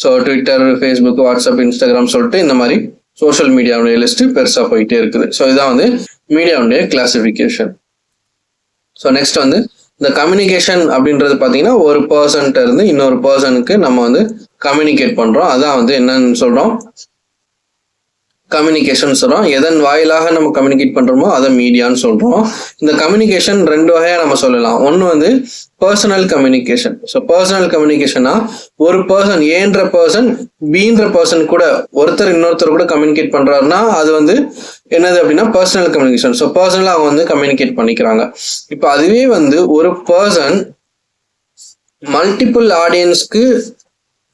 So Twitter, Facebook, WhatsApp, Instagram சொல்லிட்டு இந்த மாதிரி சோஷியல் மீடியாவுடைய லிஸ்ட் பெருசா போயிட்டே இருக்குது. ஸோ இதான் வந்து மீடியாவுடைய கிளாசிஃபிகேஷன். ஸோ நெக்ஸ்ட் வந்து இந்த கம்யூனிகேஷன் அப்படின்றது பார்த்தீங்கன்னா ஒரு பர்சன்ட்ட இருந்து இன்னொரு பர்சனுக்கு நம்ம வந்து கம்யூனிகேட் பண்றோம். அதான் வந்து என்னன்னு சொல்றோம், கம்யூனிகேஷன் சொல்றோம். எதன் வாயிலாக நம்ம கம்யூனிகேட் பண்றோமோ அதை மீடியான்னு சொல்றோம். இந்த கம்யூனிகேஷன் ரெண்டு வகையா நம்ம சொல்லலாம். ஒன்று வந்து பர்சனல் கம்யூனிகேஷன். ஸோ பர்சனல் கம்யூனிகேஷனா ஒரு பர்சன், ஏன்ற பர்சன் பீன்ற பர்சன் கூட ஒருத்தர் இன்னொருத்தர் கூட கம்யூனிகேட் பண்றாருன்னா அது வந்து என்னது அப்படின்னா பர்சனல் கம்யூனிகேஷன். ஸோ பர்சனலா அவங்க வந்து கம்யூனிகேட் பண்ணிக்கிறாங்க. இப்போ அதுவே வந்து ஒரு பர்சன் மல்டிபிள் ஆடியன்ஸ்க்கு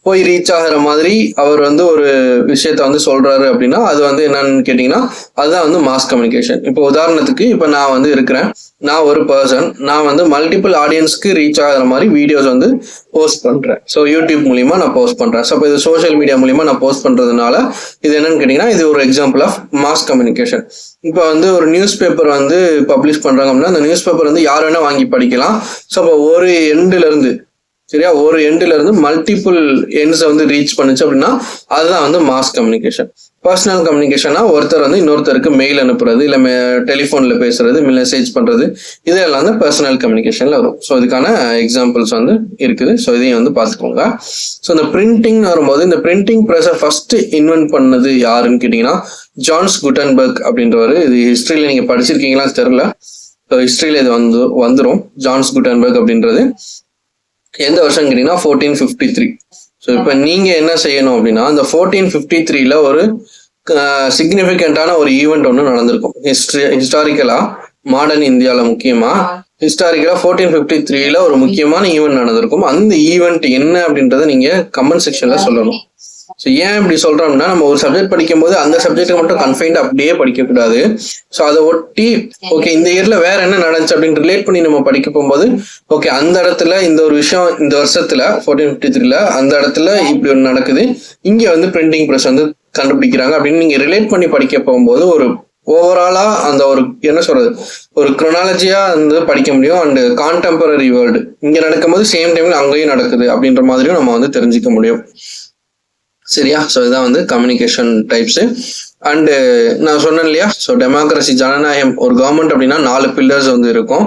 போய் ரீச் ஆகிற மாதிரி அவர் வந்து ஒரு விஷயத்த வந்து சொல்றாரு அப்படின்னா அது வந்து என்னன்னு கேட்டீங்கன்னா அதுதான் வந்து மாஸ் கம்யூனிகேஷன். இப்போ உதாரணத்துக்கு இப்போ நான் வந்து இருக்கிறேன், நான் ஒரு பர்சன், நான் வந்து மல்டிபிள் ஆடியன்ஸ்க்கு ரீச் ஆகிற மாதிரி வீடியோஸ் வந்து போஸ்ட் பண்றேன். ஸோ யூடியூப் மூலியமா நான் போஸ்ட் பண்றேன். ஸோ இப்போ இது சோஷியல் மீடியா மூலியமா நான் போஸ்ட் பண்றதுனால இது என்னன்னு கேட்டீங்கன்னா இது ஒரு எக்ஸாம்பிள் ஆஃப் மாஸ் கம்யூனிகேஷன். இப்போ வந்து ஒரு நியூஸ் பேப்பர் வந்து பப்ளிஷ் பண்றாங்க அப்படின்னா அந்த நியூஸ் பேப்பர் வந்து யார் வேணா வாங்கி படிக்கலாம். ஸோ அப்போ ஒரு எண்டுல இருந்து சரியா ஒரு எண்ட்ல இருந்து மல்டிபிள் எண்ட்ஸை வந்து ரீச் பண்ணுச்சு அப்படின்னா அதுதான் வந்து மாஸ் கம்யூனிகேஷன். பர்சனல் கம்யூனிகேஷனா ஒருத்தர் வந்து இன்னொருத்தருக்கு மெயில் அனுப்புறது, இல்லை டெலிஃபோன்ல பேசுறது, மெசேஜ் பண்றது, இதெல்லாம் வந்து பர்சனல் கம்யூனிகேஷன்ல வரும். ஸோ இதுக்கான எக்ஸாம்பிள்ஸ் வந்து இருக்குது. ஸோ இதையும் வந்து பார்த்துக்கோங்க. ஸோ இந்த பிரிண்டிங் வரும்போது இந்த பிரிண்டிங் ப்ரெஸ்ஸை ஃபர்ஸ்ட் இன்வென்ட் பண்ணது யாருன்னு கேட்டீங்கன்னா ஜான்ஸ் குட்டன்பர்க் அப்படின்றவர். இது ஹிஸ்டரியில நீங்க படிச்சிருக்கீங்களா தெரியல. ஹிஸ்டரியில இது வந்துடும் ஜான்ஸ் குட்டன்பர்க் அப்படின்றது. எந்த வருஷம் கேட்டீங்கன்னா 1453. ஸோ இப்போ நீங்க என்ன செய்யணும் அப்படின்னா அந்த 1453ல ஒரு சிக்னிஃபிகண்டான ஒரு ஈவெண்ட் ஒன்று நடந்திருக்கும். ஹிஸ்டாரிக்கலா மாடர்ன் இந்தியாவில் முக்கியமா ஹிஸ்டாரிக்கலா 1453ல ஒரு முக்கியமான ஈவெண்ட் நடந்திருக்கும். அந்த ஈவெண்ட் என்ன அப்படின்றத நீங்க கமெண்ட் செக்ஷன்ல சொல்லணும். ஸோ ஏன் இப்படி சொல்றோம்னா நம்ம ஒரு சப்ஜெக்ட் படிக்கும் போது அந்த சப்ஜெக்ட் மட்டும் கன்ஃபைன்ட் அப்படியே படிக்க கூடாது. ஸோ அதை ஒட்டி ஓகே இந்த இயர்ல வேற என்ன நடந்துச்சு அப்படின்னு ரிலேட் பண்ணி நம்ம படிக்க போகும்போது ஓகே அந்த இடத்துல இந்த ஒரு விஷயம் இந்த வருஷத்துல 1453ல அந்த இடத்துல இப்படி ஒன்று நடக்குது, இங்க வந்து பிரிண்டிங் ப்ரெஸ் வந்து கண்டுபிடிக்கிறாங்க அப்படின்னு நீங்க ரிலேட் பண்ணி படிக்க போகும்போது ஒரு ஓவராலா அந்த ஒரு என்ன சொல்றது ஒரு குரோனாலஜியா வந்து படிக்க முடியும். அண்ட் கான்டெம்பரரி வேர்ல்டு இங்க நடக்கும்போது சேம் டைம்ல அங்கேயும் நடக்குது அப்படின்ற மாதிரியும் நம்ம வந்து தெரிஞ்சுக்க முடியும். சரியா? ஸோ இதுதான் வந்து கம்யூனிகேஷன் டைப்ஸு. அண்டு நான் சொன்னேன் இல்லையா, ஸோ டெமோக்ரஸி ஜனநாயகம் ஒரு கவர்மெண்ட் அப்படின்னா 4 பில்லர்ஸ் வந்து இருக்கும்.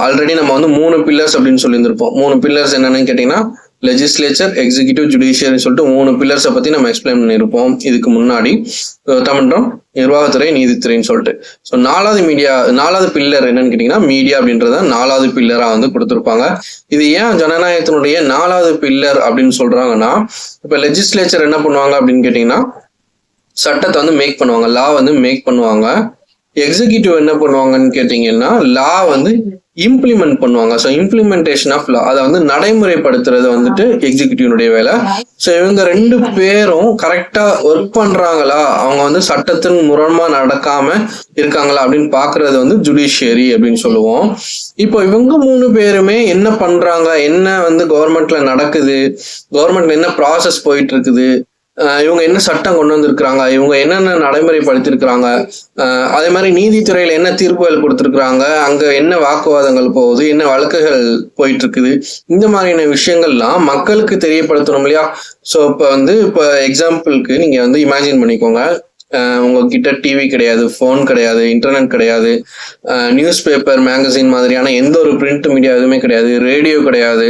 ஆல்ரெடி நம்ம வந்து 3 பில்லர்ஸ் அப்படின்னு சொல்லியிருந்திருப்போம். 3 பில்லர்ஸ் என்னன்னு கேட்டீங்கன்னா லெஜிஸ்லேச்சர், எக்ஸிக்யூட்டிவ், ஜுடிஷியர்னு சொல்லிட்டு 3 பில்லர்ஸை பத்தி நம்ம எக்ஸ்பிளைன் பண்ணியிருப்போம் இதுக்கு முன்னாடி. சட்டமன்றம், நிர்வாகத்துறை, நீதித்துறைன்னு சொல்லிட்டு. ஸோ 4வது பில்லர் என்னன்னு கேட்டீங்கன்னா மீடியா அப்படின்றத 4வது பில்லரா வந்து கொடுத்துருப்பாங்க. இது ஏன் ஜனநாயகத்தினுடைய 4வது பில்லர் அப்படின்னு சொல்றாங்கன்னா இப்ப லெஜிஸ்லேச்சர் என்ன பண்ணுவாங்க அப்படின்னு கேட்டீங்கன்னா சட்டத்தை வந்து மேக் பண்ணுவாங்க, லா வந்து மேக் பண்ணுவாங்க. எக்ஸிக்யூட்டிவ் என்ன பண்ணுவாங்கன்னு கேட்டீங்கன்னா லா வந்து இம்ப்ளிமெண்ட் பண்ணுவாங்க. ஸோ இம்ப்ளிமெண்டேஷன் ஆஃப் லா அதை வந்து நடைமுறைப்படுத்துறது வந்துட்டு எக்ஸிக்யூட்டிவ்னுடைய வேலை. ஸோ இவங்க 2 பேரும் கரெக்டா ஒர்க் பண்றாங்களா, அவங்க வந்து சட்டத்தின் முரணமா நடக்காம இருக்காங்களா அப்படின்னு பாக்குறது வந்து ஜுடிஷியரி அப்படின்னு சொல்லுவோம். இப்போ இவங்க 3 பேருமே என்ன பண்றாங்க, என்ன வந்து கவர்மெண்ட்ல நடக்குது, கவர்மெண்ட்ல என்ன ப்ராசஸ் போயிட்டு இருக்குது, இவங்க என்ன சட்டம் கொண்டு வந்திருக்கிறாங்க, இவங்க என்னென்ன நடைமுறைப்படுத்திருக்கிறாங்க, அதே மாதிரி நீதித்துறையில என்ன தீர்ப்புகள் கொடுத்துருக்குறாங்க, அங்க என்ன வாக்குவாதங்கள் போகுது, என்ன வழக்குகள் போயிட்டு இருக்குது, இந்த மாதிரியான விஷயங்கள்லாம் மக்களுக்கு தெரியப்படுத்தணும் இல்லையா. ஸோ இப்போ எக்ஸாம்பிளுக்கு நீங்க வந்து இமேஜின் பண்ணிக்கோங்க, உங்ககிட்ட டிவி கிடையாது, ஃபோன் கிடையாது, இன்டர்நெட் கிடையாது, நியூஸ் பேப்பர், மேகசின் மாதிரியான எந்த ஒரு பிரிண்ட் மீடியா எதுவுமே கிடையாது, ரேடியோ கிடையாது,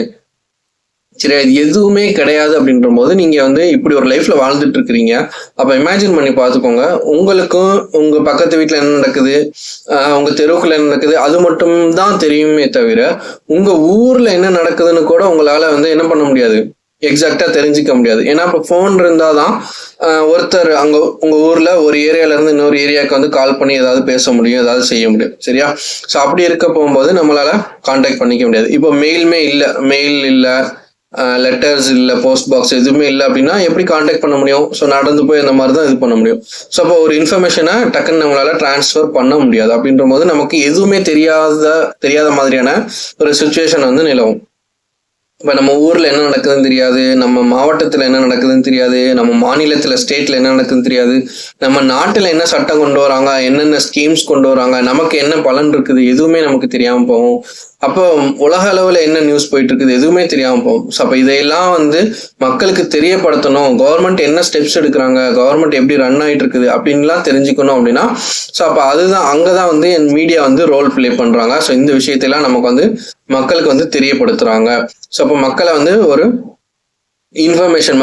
சரி அது எதுவுமே கிடையாது அப்படின்ற போது நீங்க வந்து இப்படி ஒரு லைஃப்ல வாழ்ந்துட்டு இருக்கிறீங்க. அப்ப இமேஜின் பண்ணி பார்த்துக்கோங்க, உங்களுக்கும் உங்க பக்கத்து வீட்டுல என்ன நடக்குது, உங்க தெருவுக்குள்ள என்ன நடக்குது அது மட்டும் தான் தெரியுமே தவிர உங்க ஊர்ல என்ன நடக்குதுன்னு கூட உங்களால வந்து என்ன பண்ண முடியாது, எக்ஸாக்டா தெரிஞ்சுக்க முடியாது. ஏன்னா இப்ப போன் இருந்தாதான் ஒருத்தர் அங்க உங்க ஊர்ல ஒரு ஏரியால இருந்து இன்னொரு ஏரியாவுக்கு வந்து கால் பண்ணி ஏதாவது பேச முடியும், ஏதாவது செய்ய முடியும். சரியா? ஸோ அப்படி இருக்க போகும்போது நம்மளால கான்டாக்ட் பண்ணிக்க முடியாது. இப்போ மெயில் இல்ல, லெட்டர்ஸ் இல்லை, போஸ்ட் பாக்ஸ் எதுவுமே இல்லை அப்படின்னா எப்படி கான்டாக்ட் பண்ண முடியும்? ஸோ நடந்து போய் அந்த மாதிரி தான் இது பண்ண முடியும். ஸோ அப்போ ஒரு இன்ஃபர்மேஷனை டக்குன்னு நம்மளால டிரான்ஸ்ஃபர் பண்ண முடியாது. அப்படின்ற போது நமக்கு எதுவுமே தெரியாத மாதிரியான ஒரு சுச்சுவேஷன் வந்து நிலவும். இப்போ நம்ம ஊர்ல என்ன நடக்குதுன்னு தெரியாது, நம்ம மாவட்டத்துல என்ன நடக்குதுன்னு தெரியாது, நம்ம மாநிலத்துல ஸ்டேட்ல என்ன நடக்குதுன்னு தெரியாது, நம்ம நாட்டுல என்ன சட்டம் கொண்டு வராங்க, என்னென்ன ஸ்கீம்ஸ் கொண்டு வராங்க, நமக்கு என்ன பலன் இருக்குது, எதுவுமே நமக்கு தெரியாம போகும். அப்போ உலக அளவுல என்ன நியூஸ் போயிட்டு இருக்குது எதுவுமே தெரியாம போகும். ஸோ அப்போ இதையெல்லாம் வந்து மக்களுக்கு தெரியப்படுத்தணும், கவர்மெண்ட் என்ன ஸ்டெப்ஸ் எடுக்கிறாங்க, கவர்மெண்ட் எப்படி ரன் ஆகிட்டு இருக்குது அப்படின்லாம் தெரிஞ்சுக்கணும் அப்படின்னா ஸோ அப்போ அங்கதான் வந்து மீடியா வந்து ரோல் பிளே பண்றாங்க. ஸோ இந்த விஷயத்தையெல்லாம் நமக்கு வந்து மக்களுக்கு வந்து தெரியப்படுத்துறாங்க. ஸோ அப்போ மக்களை வந்து ஒரு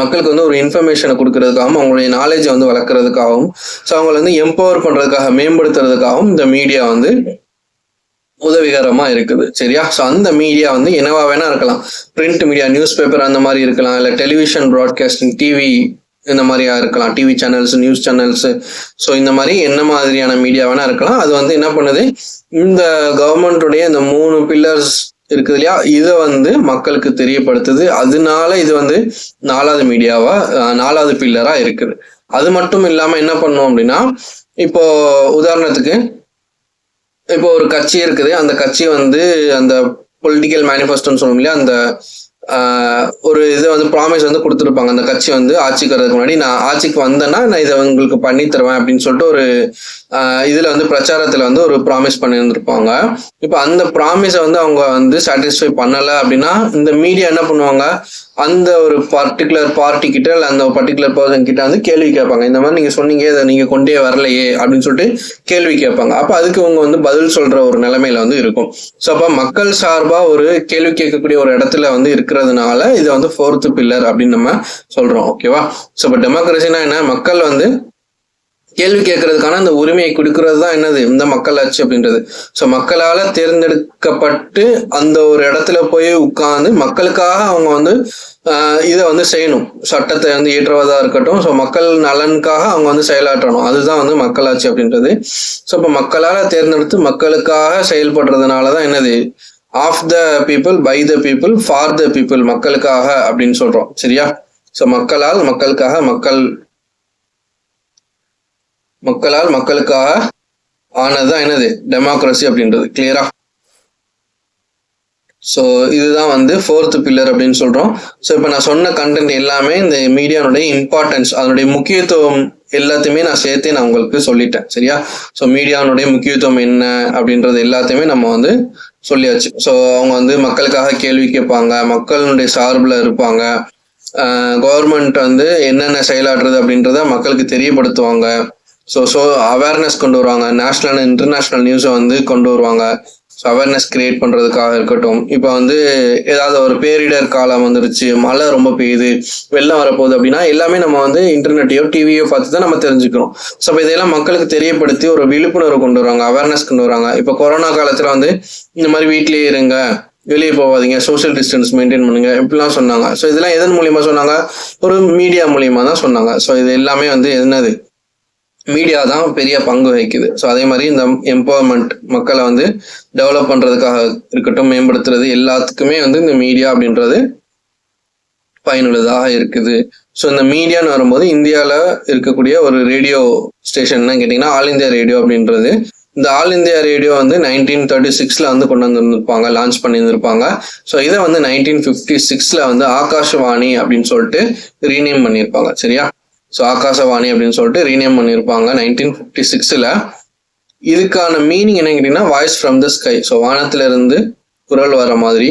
மக்களுக்கு வந்து ஒரு இன்ஃபர்மேஷனை கொடுக்கறதுக்காகவும் அவங்களுடைய நாலேஜை வந்து வளர்க்கறதுக்காகவும் ஸோ அவங்களை வந்து எம்பவர் பண்றதுக்காக மேம்படுத்துறதுக்காகவும் இந்த மீடியா வந்து உதவிகரமா இருக்குது. சரியா? ஸோ அந்த மீடியா வந்து என்னவா வேணா இருக்கலாம், பிரிண்ட் மீடியா, நியூஸ் பேப்பர் அந்த மாதிரி இருக்கலாம், இல்லை டெலிவிஷன் ப்ராட்காஸ்டிங், டிவி இந்த மாதிரியா இருக்கலாம், TV channels, news channels. So இந்த மாதிரி என்ன மாதிரியான மீடியா வேணா இருக்கலாம். அது வந்து என்ன பண்ணுது, இந்த கவர்மெண்ட்டுடைய இந்த 3 பில்லர்ஸ் இருக்குது இல்லையா, இதை வந்து மக்களுக்கு தெரியப்படுத்துது. அதனால இது வந்து 4வது மீடியாவா 4வது பில்லரா இருக்குது. அது மட்டும் இல்லாம என்ன பண்ணும் அப்படின்னா, இப்போ உதாரணத்துக்கு இப்போ ஒரு கட்சி இருக்குது, அந்த கட்சி வந்து அந்த பொலிட்டிக்கல் மேனிஃபெஸ்டோன்னு சொல்லுவோம் இல்லையா, அந்த ஒரு இது வந்து ப்ராமிஸ் வந்து கொடுத்துருப்பாங்க. அந்த கட்சி வந்து ஆட்சிக்கு வர்றதுக்கு முன்னாடி, நான் ஆட்சிக்கு வந்தேன்னா நான் இதை உங்களுக்கு பண்ணி தருவேன் அப்படின்னு சொல்லிட்டு ஒரு இதுல வந்து பிரச்சாரத்துல வந்து ஒரு ப்ராமிஸ் பண்ணியிருந்திருப்பாங்க. இப்போ அந்த ப்ராமிஸை வந்து அவங்க வந்து சாட்டிஸ்ஃபை பண்ணல அப்படின்னா இந்த மீடியா என்ன பண்ணுவாங்க, அந்த ஒரு பர்டிகுலர் பார்ட்டி கிட்ட இல்லை அந்த பர்டிகுலர் பர்சன் கிட்ட வந்து கேள்வி கேட்பாங்க. இந்த மாதிரி நீங்க சொன்னீங்க, இதை நீங்க கொண்டே வரலையே அப்படின்னு சொல்லிட்டு கேள்வி கேட்பாங்க. அப்ப அதுக்கு இவங்க வந்து பதில் சொல்ற ஒரு நிலைமையில வந்து இருக்கும். ஸோ அப்ப மக்கள் சார்பா ஒரு கேள்வி கேட்கக்கூடிய ஒரு இடத்துல வந்து இருக்கிறதுனால இதை வந்து 4th பில்லர் அப்படின்னு நம்ம சொல்றோம். ஓகேவா? ஸோ இப்போ டெமோக்ரஸினா என்ன, மக்கள் வந்து கேள்வி கேட்கறதுக்கான அந்த உரிமையை கொடுக்கறது தான் என்னது, இந்த மக்களாட்சி அப்படின்றது. ஸோ மக்களால தேர்ந்தெடுக்கப்பட்டு அந்த ஒரு இடத்துல போய் உட்கார்ந்து மக்களுக்காக அவங்க வந்து இதை வந்து செய்யணும். சட்டத்தை வந்து இயற்றுவதா இருக்கட்டும், ஸோ மக்கள் நலனுக்காக அவங்க வந்து செயலாற்றணும். அதுதான் வந்து மக்களாட்சி அப்படின்றது. ஸோ இப்போ மக்களால தேர்ந்தெடுத்து மக்களுக்காக செயல்படுறதுனால தான் என்னது, of the people, by the people, for the people, மக்களுக்காக அப்படின்னு சொல்றோம். சரியா? ஸோ மக்களால் மக்களுக்காக, மக்களால் மக்களுக்காக ஆனதுதான் என்னது, டெமோக்ரஸி அப்படின்றது. கிளியரா? ஸோ இதுதான் வந்து 4th பில்லர் அப்படின்னு சொல்றோம். ஸோ இப்போ நான் சொன்ன கண்டென்ட் எல்லாமே இந்த மீடியானுடைய இம்பார்ட்டன்ஸ், அதனுடைய முக்கியத்துவம் எல்லாத்தையுமே நான் சேர்த்தே நான் உங்களுக்கு சொல்லிட்டேன். சரியா? ஸோ மீடியானுடைய முக்கியத்துவம் என்ன அப்படின்றது எல்லாத்தையுமே நம்ம வந்து சொல்லியாச்சு. ஸோ அவங்க வந்து மக்களுக்காக கேள்வி கேட்பாங்க, மக்களுடைய சார்பில் இருப்பாங்க, கவர்மெண்ட் வந்து என்னென்ன செயலாற்றுறது அப்படின்றத மக்களுக்கு தெரியப்படுத்துவாங்க. ஸோ அவேர்னஸ் கொண்டு வருவாங்க, நேஷனல் அண்ட் இன்டர்நேஷனல் நியூஸை வந்து கொண்டு வருவாங்க. ஸோ அவேர்னஸ் கிரியேட் பண்ணுறதுக்காக இருக்கட்டும். இப்போ வந்து ஏதாவது ஒரு பேரிடர் காலம் வந்துருச்சு, மழை ரொம்ப பெய்யுது, வெள்ளம் வரப்போகுது அப்படின்னா எல்லாமே நம்ம வந்து இன்டர்நெட்டையோ டிவியோ பார்த்து தான் நம்ம தெரிஞ்சுக்கிறோம். ஸோ இப்போ இதெல்லாம் மக்களுக்கு தெரியப்படுத்தி ஒரு விழிப்புணர்வு கொண்டு வருவாங்க, அவேர்னஸ் கொண்டு வராங்க. இப்போ கொரோனா காலத்தில் வந்து இந்த மாதிரி வீட்லேயே இருங்க, வெளியே போகாதீங்க, சோஷியல் டிஸ்டன்ஸ் மெயின்டைன் பண்ணுங்க, இப்படிலாம் சொன்னாங்க. ஸோ இதெல்லாம் எதன் மூலியமா சொன்னாங்க, ஒரு மீடியா மூலியமா தான் சொன்னாங்க. ஸோ இது எல்லாமே வந்து என்னது, மீடியா தான் பெரிய பங்கு வகிக்குது. ஸோ அதே மாதிரி இந்த எம்பவர்மெண்ட், மக்களை வந்து டெவலப் பண்றதுக்காக இருக்கட்டும், மேம்படுத்துறது எல்லாத்துக்குமே வந்து இந்த மீடியா அப்படின்றது பயனுள்ளதாக இருக்குது. ஸோ இந்த மீடியான்னு வரும்போது இந்தியாவில் இருக்கக்கூடிய ஒரு ரேடியோ ஸ்டேஷன் கேட்டிங்கன்னா ஆல் இந்தியா ரேடியோ அப்படின்றது. இந்த ஆல் இந்தியா ரேடியோ வந்து 1936 வந்து கொண்டு வந்துருப்பாங்க, லான்ச் பண்ணியிருந்திருப்பாங்க. ஸோ இதை வந்து 1956 வந்து ஆகாஷவாணி அப்படின்னு சொல்லிட்டு ரீநேம் பண்ணியிருப்பாங்க. சரியா? ஸோ ஆகாசவாணி அப்படின்னு சொல்லிட்டு ரீநேம் பண்ணியிருப்பாங்க 1956. இதுக்கான மீனிங் என்ன கேட்டீங்கன்னா, voice from the sky. So வானத்துல இருந்து குரல் வர மாதிரி,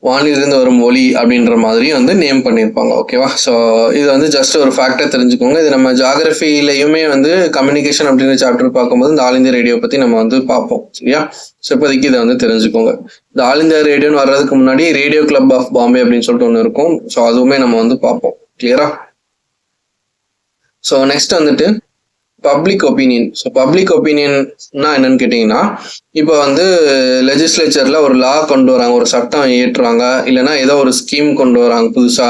வானிலிருந்து வரும் ஒலி அப்படின்ற மாதிரி வந்து நேம் பண்ணியிருப்பாங்க. ஓகேவா? ஸோ இது வந்து ஜஸ்ட் ஒரு ஃபேக்டை தெரிஞ்சுக்கோங்க. இது நம்ம ஜாகிரபிலையுமே வந்து கம்யூனிகேஷன் அப்படின்ற சாப்டர் பார்க்கும்போது இந்த ஆல் இந்தியா ரேடியோ பற்றி நம்ம வந்து பார்ப்போம். சரியா? ஸோ இப்போதைக்கு இதை வந்து தெரிஞ்சுக்கோங்க. இந்த ஆல் இந்தியா ரேடியோன்னு வர்றதுக்கு முன்னாடி ரேடியோ கிளப் ஆஃப் பாம்பே அப்படின்னு சொல்லிட்டு ஒன்று இருக்கும். ஸோ அதுவுமே நம்ம வந்து பார்ப்போம். கிளியரா? ஸோ நெக்ஸ்ட் வந்துட்டு பப்ளிக் ஒப்பீனியன். ஸோ பப்ளிக் ஒப்பீனியன்னா என்னன்னு கேட்டிங்கன்னா, இப்போ வந்து லெஜிஸ்லேச்சர்ல ஒரு லா கொண்டு வராங்க, ஒரு சட்டம் ஏற்றுறாங்க, இல்லைன்னா ஏதோ ஒரு ஸ்கீம் கொண்டு வராங்க புதுசா,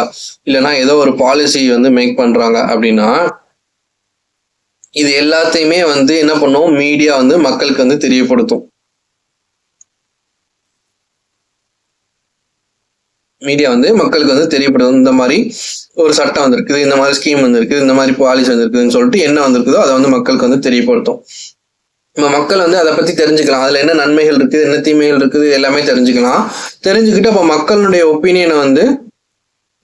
இல்லைன்னா ஏதோ ஒரு பாலிசி வந்து மேக் பண்றாங்க அப்படின்னா இது எல்லாத்தையுமே வந்து என்ன பண்ணும், மீடியா வந்து மக்களுக்கு வந்து தெரியப்படுத்தும். மீடியா வந்து மக்களுக்கு வந்து தெரியப்படுத்தும். இந்த மாதிரி ஒரு சட்டம் வந்திருக்குது, இந்த மாதிரி ஸ்கீம் வந்திருக்குது, இந்த மாதிரி பாலிசி வந்திருக்குதுன்னு சொல்லிட்டு என்ன வந்திருக்குதோ அதை வந்து மக்களுக்கு வந்து தெரியப்படுத்தும். நம்ம மக்கள் வந்து அதை பத்தி தெரிஞ்சுக்கலாம், அதுல என்ன நன்மைகள் இருக்குது, என்ன தீமைகள் இருக்குது, எல்லாமே தெரிஞ்சுக்கலாம். தெரிஞ்சுக்கிட்டு அப்போ மக்களுடைய ஒப்பீனியனை வந்து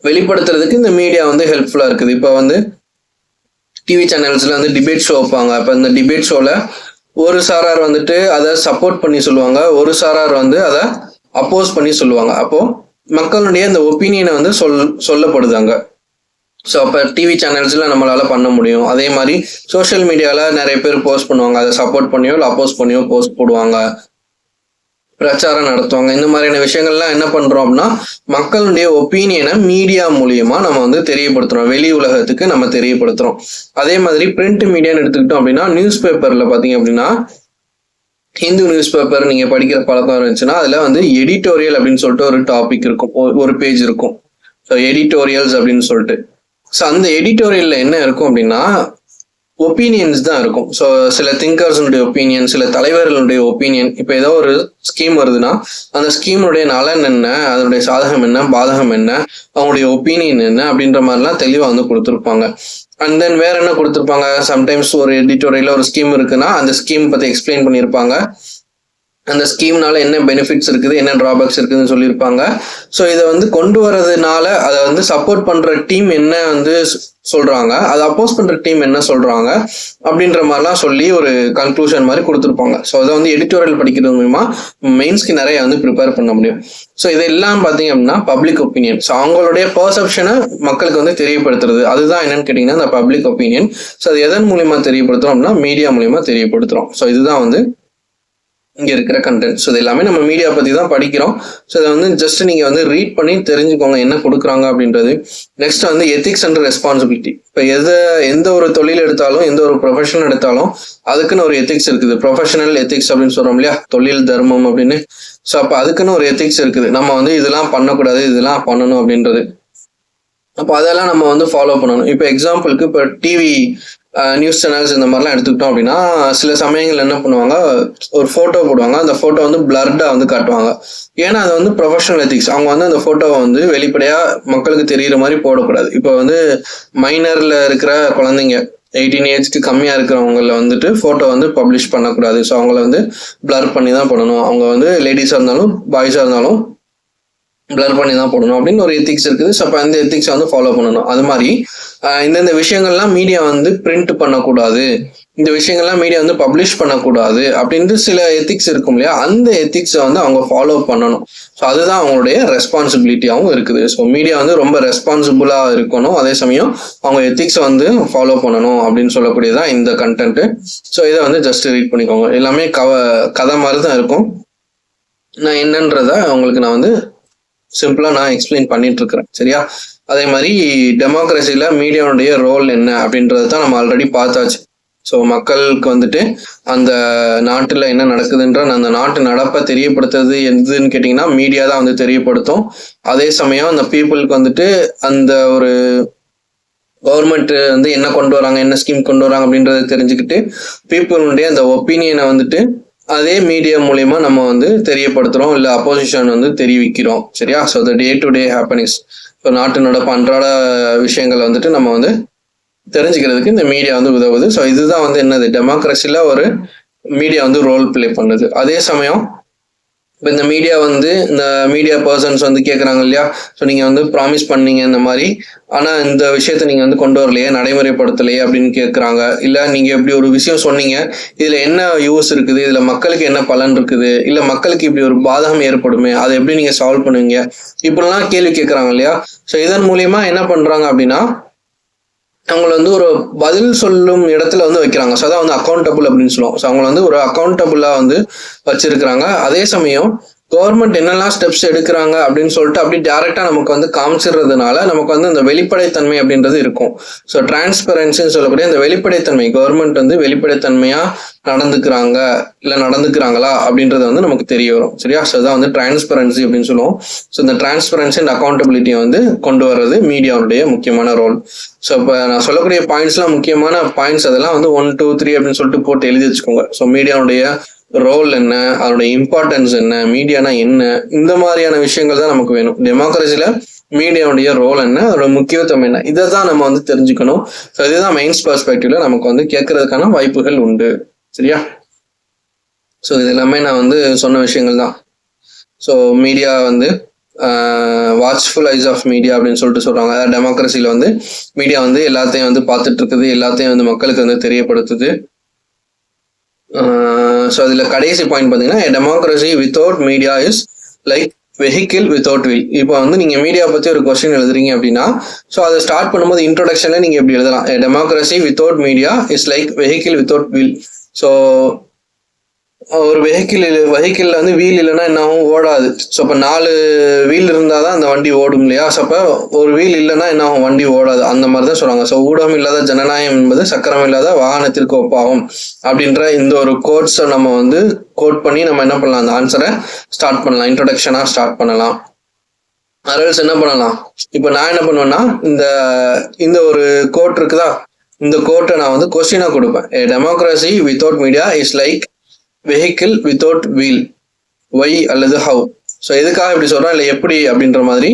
வெளிப்படுத்துறதுக்கு இந்த மீடியா வந்து ஹெல்ப்ஃபுல்லா இருக்குது. இப்போ வந்து டிவி சேனல்ஸ்ல வந்து டிபேட் ஷோ வைப்பாங்க. அப்போ இந்த டிபேட் ஷோல ஒரு சாரார் வந்துட்டு அதை சப்போர்ட் பண்ணி சொல்லுவாங்க, ஒரு சாரார் வந்து அதை அப்போஸ் பண்ணி சொல்லுவாங்க. அப்போ மக்களுடைய இந்த ஒப்பீனியனை வந்து சொல்லப்படுதாங்க. ஸோ அப்போ டிவி சேனல்ஸ்ல நம்மளால பண்ண முடியும். அதே மாதிரி சோஷியல் மீடியால நிறைய பேர் போஸ்ட் பண்ணுவாங்க, அதை சப்போர்ட் பண்ணியோ இல்லை அப்போஸ் பண்ணியோ போஸ்ட் போடுவாங்க, பிரச்சாரம் நடத்துவாங்க. இந்த மாதிரியான விஷயங்கள்லாம் என்ன பண்றோம் அப்படின்னா, மக்களுடைய ஒப்பீனியனை மீடியா மூலியமா நம்ம வந்து தெரியப்படுத்துறோம், வெளி உலகத்துக்கு நம்ம தெரியப்படுத்துறோம். அதே மாதிரி பிரிண்ட் மீடியான்னு எடுத்துக்கிட்டோம் அப்படின்னா, நியூஸ் பேப்பர்ல பாத்தீங்க அப்படின்னா, ஹிந்து நியூஸ் பேப்பர் நீங்க படிக்கிற பழக்கம் இருந்துச்சுன்னா அதுல வந்து எடிட்டோரியல் அப்படின்னு சொல்லிட்டு ஒரு டாபிக் இருக்கும், ஒரு பேஜ் இருக்கும். ஸோ எடிட்டோரியல்ஸ் அப்படின்னு சொல்லிட்டு. ஸோ அந்த எடிட்டோரியல்ல என்ன இருக்கும் அப்படின்னா, ஒப்பீனியன்ஸ் தான் இருக்கும். ஸோ சில திங்கர்ஸனுடைய ஒப்பீனியன், சில தலைவர்களுடைய ஒப்பீனியன். இப்போ ஏதோ ஒரு ஸ்கீம் வருதுன்னா அந்த ஸ்கீமுடைய நலன் என்ன, அதனுடைய சாதகம் என்ன, பாதகம் என்ன, அவங்களுடைய ஒப்பீனியன் என்ன அப்படின்ற மாதிரிலாம் தெளிவாக வந்து கொடுத்துருப்பாங்க. அண்ட் தென் வேற என்ன கொடுத்துருப்பாங்க, சம்டைம்ஸ் ஒரு எடிட்டோரியல ஒரு ஸ்கீம் இருக்குன்னா அந்த ஸ்கீம் பற்றி எக்ஸ்பிளைன் பண்ணியிருப்பாங்க. அந்த ஸ்கீம்னால என்ன பெனிஃபிட்ஸ் இருக்குது, என்ன டிராபேக்ஸ் இருக்குதுன்னு சொல்லியிருப்பாங்க. ஸோ இதை வந்து கொண்டு வரதுனால அதை வந்து சப்போர்ட் பண்ற டீம் என்ன வந்து சொல்றாங்க, அதை அப்போஸ் பண்ற டீம் என்ன சொல்றாங்க அப்படின்ற மாதிரிலாம் சொல்லி ஒரு கன்க்ளூஷன் மாதிரி கொடுத்துருப்பாங்க. ஸோ அதை வந்து எடிட்டோரியல் படிக்கிறது மூலமா மெயின்ஸ்க்கு நிறைய வந்து ப்ரிப்பேர் பண்ண முடியும். ஸோ இதெல்லாம் பார்த்தீங்க அப்படின்னா பப்ளிக் ஒப்பீனியன். ஸோ அவங்களுடைய பர்செப்ஷனை மக்களுக்கு வந்து தெரியப்படுத்துறது, அதுதான் என்னன்னு கேட்டிங்கன்னா அந்த பப்ளிக் ஒப்பீனியன். ஸோ அது எதன் மூலியமா தெரியப்படுத்துறோம் அப்படின்னா மீடியா மூலியமா தெரியப்படுத்துறோம். ஸோ இதுதான் வந்து இங்க இருக்கிற கண்டென்ட். ஸோ இது எல்லாமே நம்ம மீடியா பத்தி தான் படிக்கிறோம். ஸோ இதை வந்து ஜஸ்ட் நீங்க வந்து ரீட் பண்ணி தெரிஞ்சுக்கோங்க என்ன கொடுக்குறாங்க அப்படின்றது. நெக்ஸ்ட் வந்து எத்திக்ஸ் அண்ட் ரெஸ்பான்சிபிலிட்டி. இப்போ எந்த ஒரு தொழில் எடுத்தாலும், எந்த ஒரு ப்ரொஃபஷன் எடுத்தாலும் அதுக்குன்னு ஒரு எத்திக்ஸ் இருக்குது. ப்ரொஃபஷனல் எத்திக்ஸ் அப்படின்னு சொல்றோம் இல்லையா, தொழில் தர்மம் அப்படின்னு. ஸோ அப்போ அதுக்குன்னு ஒரு எத்திக்ஸ் இருக்குது. நம்ம வந்து இதெல்லாம் பண்ணக்கூடாது, இதெல்லாம் பண்ணணும் அப்படின்றது. அப்போ அதெல்லாம் நம்ம வந்து ஃபாலோ பண்ணணும். இப்போ எக்ஸாம்பிளுக்கு இப்போ டிவி நியூஸ் சேனல்ஸ் இந்த மாதிரிலாம் எடுத்துக்கிட்டோம் அப்படின்னா சில சமயங்கள் என்ன பண்ணுவாங்க, ஒரு ஃபோட்டோ போடுவாங்க, அந்த ஃபோட்டோ வந்து பிளர்டா வந்து காட்டுவாங்க. ஏன்னா அது வந்து ப்ரொஃபஷனல் எத்திக்ஸ். அவங்க வந்து அந்த ஃபோட்டோவை வந்து வெளிப்படையா மக்களுக்கு தெரிகிற மாதிரி போடக்கூடாது. இப்போ வந்து மைனர்ல இருக்கிற குழந்தைங்க 18 ஏஜ்க்கு கம்மியா இருக்கிறவங்கள வந்துட்டு ஃபோட்டோ வந்து பப்ளிஷ் பண்ணக்கூடாது. ஸோ அவங்கள வந்து பிளர் பண்ணி தான் பண்ணணும். அவங்க வந்து லேடிஸா இருந்தாலும் பாய்ஸா இருந்தாலும் பிளர் பண்ணி தான் போடணும் அப்படின்னு ஒரு எத்திக்ஸ் இருக்குது. ஸோ அப்போ அந்த எத்திக்ஸை வந்து ஃபாலோ பண்ணணும். அது மாதிரி இந்தந்த விஷயங்கள்லாம் மீடியா வந்து பிரிண்ட் பண்ணக்கூடாது, இந்த விஷயங்கள்லாம் மீடியா வந்து பப்ளிஷ் பண்ணக்கூடாது அப்படின்ட்டு சில எத்திக்ஸ் இருக்கும் இல்லையா, அந்த எத்திக்ஸை வந்து அவங்க ஃபாலோ பண்ணணும். ஸோ அதுதான் அவங்களுடைய ரெஸ்பான்சிபிலிட்டியாகவும் இருக்குது. ஸோ மீடியா வந்து ரொம்ப ரெஸ்பான்சிபிளாக இருக்கணும், அதே சமயம் அவங்க எத்திக்ஸை வந்து ஃபாலோ பண்ணணும் அப்படின்னு சொல்லக்கூடியதான் இந்த கண்டென்ட். ஸோ இதை வந்து ஜஸ்ட் ரீட் பண்ணிக்கோங்க. எல்லாமே கதை மாதிரி தான் இருக்கும். நான் என்னன்றத உங்களுக்கு நான் வந்து சிம்பிளா நான் எக்ஸ்பிளைன் பண்ணிட்டு இருக்கிறேன், சரியா? அதே மாதிரி டெமோக்ரஸியில மீடியாவுடைய ரோல் என்ன அப்படின்றத தான் நம்ம ஆல்ரெடி பார்த்தாச்சு. ஸோ மக்களுக்கு வந்துட்டு அந்த நாட்டுல என்ன நடக்குதுன்ற அந்த நாட்டு நடப்பை தெரியப்படுத்துறது எதுன்னு கேட்டிங்கன்னா மீடியா தான் வந்து தெரியப்படுத்தும். அதே சமயம் அந்த பீப்புளுக்கு வந்துட்டு அந்த ஒரு கவர்மெண்ட் வந்து என்ன கொண்டு வராங்க, என்ன ஸ்கீம் கொண்டு வராங்க அப்படின்றத தெரிஞ்சுக்கிட்டு பீப்புளுடைய அந்த ஒப்பீனியனை வந்துட்டு அதே மீடியா மூலியமா நம்ம வந்து தெரியப்படுத்துறோம், இல்லை அப்போசிஷன் வந்து தெரிவிக்கிறோம், சரியா? So the day to day happenings, இப்போ நாட்டு நடப்பு அன்றாட விஷயங்களை வந்துட்டு நம்ம வந்து தெரிஞ்சுக்கிறதுக்கு இந்த மீடியா வந்து உதவுது. ஸோ இதுதான் வந்து என்னது, டெமோக்ரஸியில் ஒரு மீடியா வந்து ரோல் பிளே பண்ணுது. அதே சமயம் இப்போ இந்த மீடியா பர்சன்ஸ் வந்து கேட்குறாங்க இல்லையா, ஸோ நீங்கள் வந்து ப்ராமிஸ் பண்ணீங்க இந்த மாதிரி, ஆனால் இந்த விஷயத்த நீங்கள் வந்து கொண்டு வரலையே, நடைமுறைப்படுத்தலையே அப்படின்னு கேட்குறாங்க. இல்லை நீங்கள் இப்படி ஒரு விஷயம் சொன்னீங்க, இதில் என்ன யூஸ் இருக்குது, இதில் மக்களுக்கு என்ன பலன் இருக்குது, இல்லை மக்களுக்கு இப்படி ஒரு பாதகம் ஏற்படுமே, அதை எப்படி நீங்கள் சால்வ் பண்ணுவீங்க, இப்படிலாம் கேள்வி கேட்குறாங்க இல்லையா. ஸோ இதன் மூலியமா என்ன பண்ணுறாங்க அப்படின்னா அவங்களை வந்து ஒரு பதில் சொல்லும் இடத்துல வந்து வைக்கிறாங்க. ஸோ அதான் வந்து அக்கௌண்டபிள் அப்படின்னு சொல்லுவோம். ஸோ அவங்களை வந்து ஒரு அக்கௌண்டபிளா வந்து வச்சிருக்கிறாங்க. அதே சமயம் கவர்மெண்ட் என்னெல்லாம் ஸ்டெப்ஸ் எடுக்கிறாங்க அப்படின்னு சொல்லிட்டு அப்படி டைரக்டா நமக்கு வந்து காமிச்சிடுறதுனால நமக்கு வந்து அந்த வெளிப்படைத்தன்மை அப்படின்றது இருக்கும். ஸோ டிரான்ஸ்பரன்சின்னு சொல்லக்கூடிய அந்த வெளிப்படைத்தன்மை, கவர்மெண்ட் வந்து வெளிப்படைத்தன்மையா நடந்துக்கிறாங்க இல்லை நடந்துக்கிறாங்களா அப்படின்றது வந்து நமக்கு தெரிய வரும், சரியா? ஸோ அதான் வந்து டிரான்ஸ்பரன்சி அப்படின்னு சொல்லுவோம். ஸோ இந்த டிரான்ஸ்பரன்சி அண்ட் அக்கௌண்டபிலிட்டியை வந்து கொண்டு வர்றது மீடியாவுடைய முக்கியமான ரோல். ஸோ இப்போ நான் சொல்லக்கூடிய பாயிண்ட்ஸ்லாம் முக்கியமான பாயிண்ட்ஸ், அதெல்லாம் வந்து 1, 2, 3 அப்படின்னு சொல்லிட்டு போட்டு எழுதி வச்சுக்கோங்க. ஸோ மீடியாவுடைய ரோல் என்ன, அதோட இம்பார்ட்டன்ஸ் என்ன, மீடியானா என்ன, இந்த மாதிரியான விஷயங்கள் தான் நமக்கு வேணும். டெமோக்ரஸியில மீடியாவுடைய ரோல் என்ன, அதோட முக்கியத்துவம் என்ன, இதை தான் நம்ம வந்து தெரிஞ்சுக்கணும். ஸோ இதுதான் மெயின்ஸ் பெர்ஸ்பெக்டிவ்ல நமக்கு வந்து கேட்கறதுக்கான வாய்ப்புகள் உண்டு, சரியா? ஸோ இது எல்லாமே நான் வந்து சொன்ன விஷயங்கள் தான். ஸோ மீடியா வந்து வாட்ச்ஃபுல் ஐஸ் ஆஃப் மீடியா அப்படின்னு சொல்லிட்டு சொல்றாங்க. அதாவது டெமோக்ரஸியில வந்து மீடியா வந்து எல்லாத்தையும் வந்து பார்த்துட்டு இருக்குது, எல்லாத்தையும் வந்து மக்களுக்கு வந்து தெரியப்படுத்துது. ஸோ அதில் கடைசி பாயிண்ட் பார்த்தீங்கன்னா democracy without media is like vehicle without wheel. இப்போ வந்து நீங்கள் மீடியா பற்றி ஒரு கொஸ்டின் எழுதுறீங்க அப்படின்னா ஸோ அதை ஸ்டார்ட் பண்ணும்போது இன்ட்ரோடக்ஷனில் நீங்கள் எப்படி எழுதலாம், democracy without media is like vehicle without wheel. So ஒரு வெஹிக்கிள்ல வந்து வீல் இல்லைன்னா என்ன ஆகும், ஓடாது. ஸோ அப்போ 4 வீல் இருந்தால் தான் அந்த வண்டி ஓடும் இல்லையா. ஸோ அப்போ ஒரு வீல் இல்லைன்னா என்ன ஆகும், வண்டி ஓடாது. அந்த மாதிரி தான் சொல்றாங்க. ஸோ ஊடகம் இல்லாத ஜனநாயகம் என்பது சக்கரம் இல்லாத வாகனத்திற்கு ஒப்பாகும் அப்படின்ற இந்த ஒரு கோட்ஸை நம்ம வந்து கோட் பண்ணி நம்ம என்ன பண்ணலாம், அந்த ஆன்சரை ஸ்டார்ட் பண்ணலாம், இன்ட்ரோடக்ஷனாக ஸ்டார்ட் பண்ணலாம். அரல்ஸ் என்ன பண்ணலாம், இப்போ நான் என்ன பண்ணுவேன்னா இந்த ஒரு கோட் இருக்குதா, இந்த கோட்டை நான் வந்து கொஸ்டினாக கொடுப்பேன். A democracy without media is like vehicle without wheel. Why அல்லது how? ஸோ எதுக்காக இப்படி சொல்கிறேன் இல்லை எப்படி அப்படின்ற மாதிரி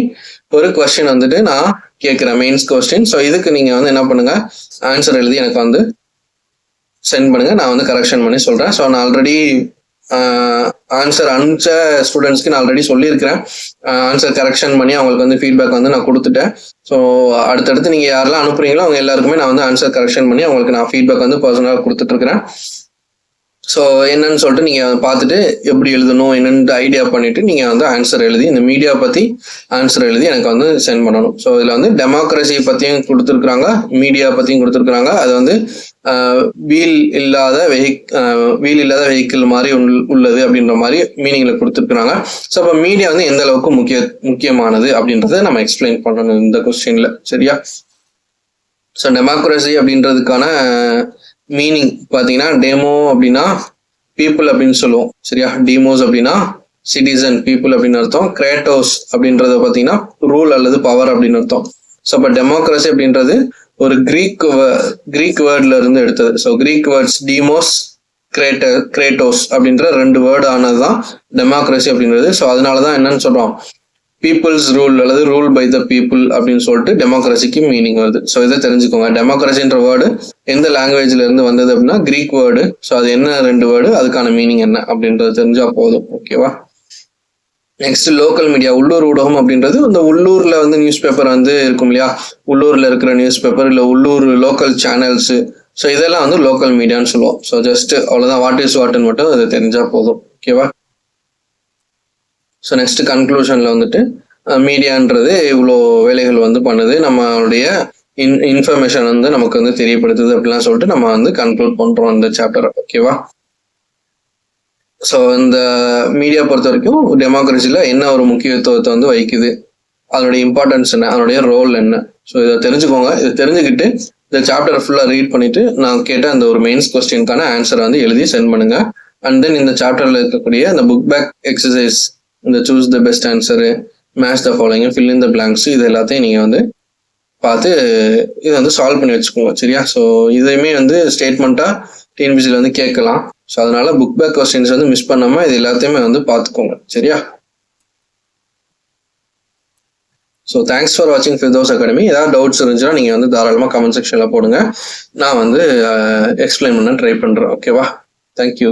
ஒரு கொஸ்டின் வந்துட்டு நான் கேட்குறேன், மெயின்ஸ் கொஸ்டின். ஸோ இதுக்கு நீங்கள் வந்து என்ன பண்ணுங்கள், ஆன்சர் எழுதி எனக்கு வந்து சென்ட் பண்ணுங்கள், நான் வந்து கரெக்ஷன் பண்ணி சொல்கிறேன். ஸோ நான் ஆல்ரெடி ஆன்சர் அனுப்பிச்ச ஸ்டூடெண்ட்ஸ்க்கு நான் ஆல்ரெடி சொல்லியிருக்கிறேன். ஆன்சர் கரெக்ஷன் பண்ணி அவங்களுக்கு வந்து ஃபீட்பேக் வந்து நான் கொடுத்துட்டேன். ஸோ அடுத்தடுத்து நீங்கள் யாரெல்லாம் அனுப்புறீங்களோ அவங்க எல்லாருக்குமே நான் வந்து ஆன்சர் கரெக்ஷன் பண்ணி அவங்களுக்கு நான் ஃபீட்பேக் வந்து பர்சனலாக கொடுத்துட்ருக்கிறேன். ஸோ என்னன்னு சொல்லிட்டு நீங்கள் பார்த்துட்டு எப்படி எழுதணும் என்னென்னு ஐடியா பண்ணிவிட்டு நீங்கள் வந்து ஆன்சர் எழுதி இந்த மீடியா பற்றி ஆன்சர் எழுதி எனக்கு வந்து சென்ட் பண்ணணும். ஸோ இதில் வந்து டெமோக்ரஸி பற்றியும் கொடுத்துருக்குறாங்க, மீடியா பற்றியும் கொடுத்துருக்குறாங்க. அது வந்து வீல் இல்லாத வெஹிக்கிள் மாதிரி உள்ளது அப்படின்ற மாதிரி மீனிங்கில் கொடுத்துருக்குறாங்க. ஸோ அப்போ மீடியா வந்து எந்த அளவுக்கு முக்கியமானது அப்படின்றத நம்ம எக்ஸ்பிளைன் பண்ணணும் இந்த கொஸ்டினில். சரியா? ஸோ டெமோக்ரஸி அப்படின்றதுக்கான மீனிங் பார்த்தீங்கன்னா டெமோ அப்படின்னா பீப்புள் அப்படின்னு சொல்லுவோம். சரியா? டீமோஸ் அப்படின்னா சிட்டிசன், பீப்புள் அப்படின்னு அர்த்தம். கிரேட்டோஸ் அப்படின்றத பார்த்தீங்கன்னா ரூல் அல்லது பவர் அப்படின்னு அர்த்தம். ஸோ அப்போ டெமோக்ரஸி அப்படின்றது ஒரு கிரீக் வேர்ட்ல இருந்து எடுத்தது. So Greek words demos, kratos அப்படின்ற 2 வேர்டு ஆனது தான் டெமோக்ரஸி அப்படின்றது. ஸோ அதனால தான் என்னன்னு சொல்றோம், பீப்புள்ஸ் ரூல் அல்லது ரூல் பை த பீப்புள் அப்படின்னு சொல்லிட்டு டெமோக்ரஸிக்கு மீனிங் வருது. ஸோ இதை தெரிஞ்சுக்கோங்க. டெமோக்ரஸின்ற வேர்டு எந்த லாங்குவேஜ்ல இருந்து வந்தது அப்படின்னா கிரீக் வேர்டு. ஸோ அது என்ன 2 வேர்டு, அதுக்கான மீனிங் என்ன அப்படின்றது தெரிஞ்சா போதும். ஓகேவா? நெக்ஸ்ட் லோக்கல் மீடியா, உள்ளூர் ஊடகம் அப்படின்றது இந்த உள்ளூர்ல வந்து நியூஸ் பேப்பர் வந்து இருக்கும் இல்லையா, உள்ளூர்ல இருக்கிற நியூஸ் பேப்பர் இல்லை உள்ளூர் லோக்கல் சேனல்ஸ். ஸோ இதெல்லாம் வந்து லோக்கல் மீடியான்னு சொல்லுவோம். ஸோ ஜஸ்ட் அவ்வளோதான், வாட் இஸ் வாட்னு மட்டும் அது தெரிஞ்சா போதும். ஓகேவா? ஸோ நெக்ஸ்ட் கன்க்ளூஷன்ல வந்துட்டு மீடியான்றது இவ்வளோ வேலைகள் வந்து பண்ணுது, நம்மளுடைய இன்ஃபர்மேஷன் வந்து நமக்கு வந்து தெரியப்படுத்துது அப்படிலாம் சொல்லிட்டு நம்ம வந்து கன்க்ளூட் பண்றோம் இந்த சாப்டரை. ஓகேவா? ஸோ இந்த மீடியா பொறுத்த வரைக்கும் டெமோக்ரஸியில் என்ன ஒரு முக்கியத்துவத்தை வந்து வைக்குது, அதனுடைய இம்பார்ட்டன்ஸ் என்ன, அதனுடைய ரோல் என்ன. ஸோ இதை தெரிஞ்சுக்கோங்க. இதை தெரிஞ்சுக்கிட்டு இந்த சாப்டர் ஃபுல்லாக ரீட் பண்ணிட்டு நான் கேட்ட அந்த ஒரு மெயின்ஸ் கொஸ்டினுக்கான ஆன்சரை வந்து எழுதி சென்ட் பண்ணுங்க. அண்ட் தென் இந்த சாப்டர்ல இருக்கக்கூடிய அந்த புக் பேக் எக்ஸசைஸ், இந்த choose the best answer, match the following, fill in the blanks, இது எல்லாத்தையும் நீங்கள் வந்து பார்த்து இதை வந்து சால்வ் பண்ணி வச்சுக்கோங்க. சரியா? ஸோ இதையுமே வந்து ஸ்டேட்மெண்ட்டாக டிஎன்பிசியில் வந்து கேட்கலாம். ஸோ அதனால புக் பேக் கொஸ்டின்ஸ் வந்து மிஸ் பண்ணாமல் இது எல்லாத்தையுமே வந்து பார்த்துக்கோங்க. சரியா? ஸோ தேங்க்ஸ் ஃபார் வாட்சிங் ஃபிர்தௌஸ் அகாடமி. ஏதாவது டவுட்ஸ் இருந்துச்சுன்னா நீங்கள் வந்து தாராளமாக கமெண்ட் செக்ஷனில் போடுங்க, நான் வந்து எக்ஸ்பிளைன் பண்ண ட்ரை பண்ணுறேன். ஓகேவா? தேங்க்யூ.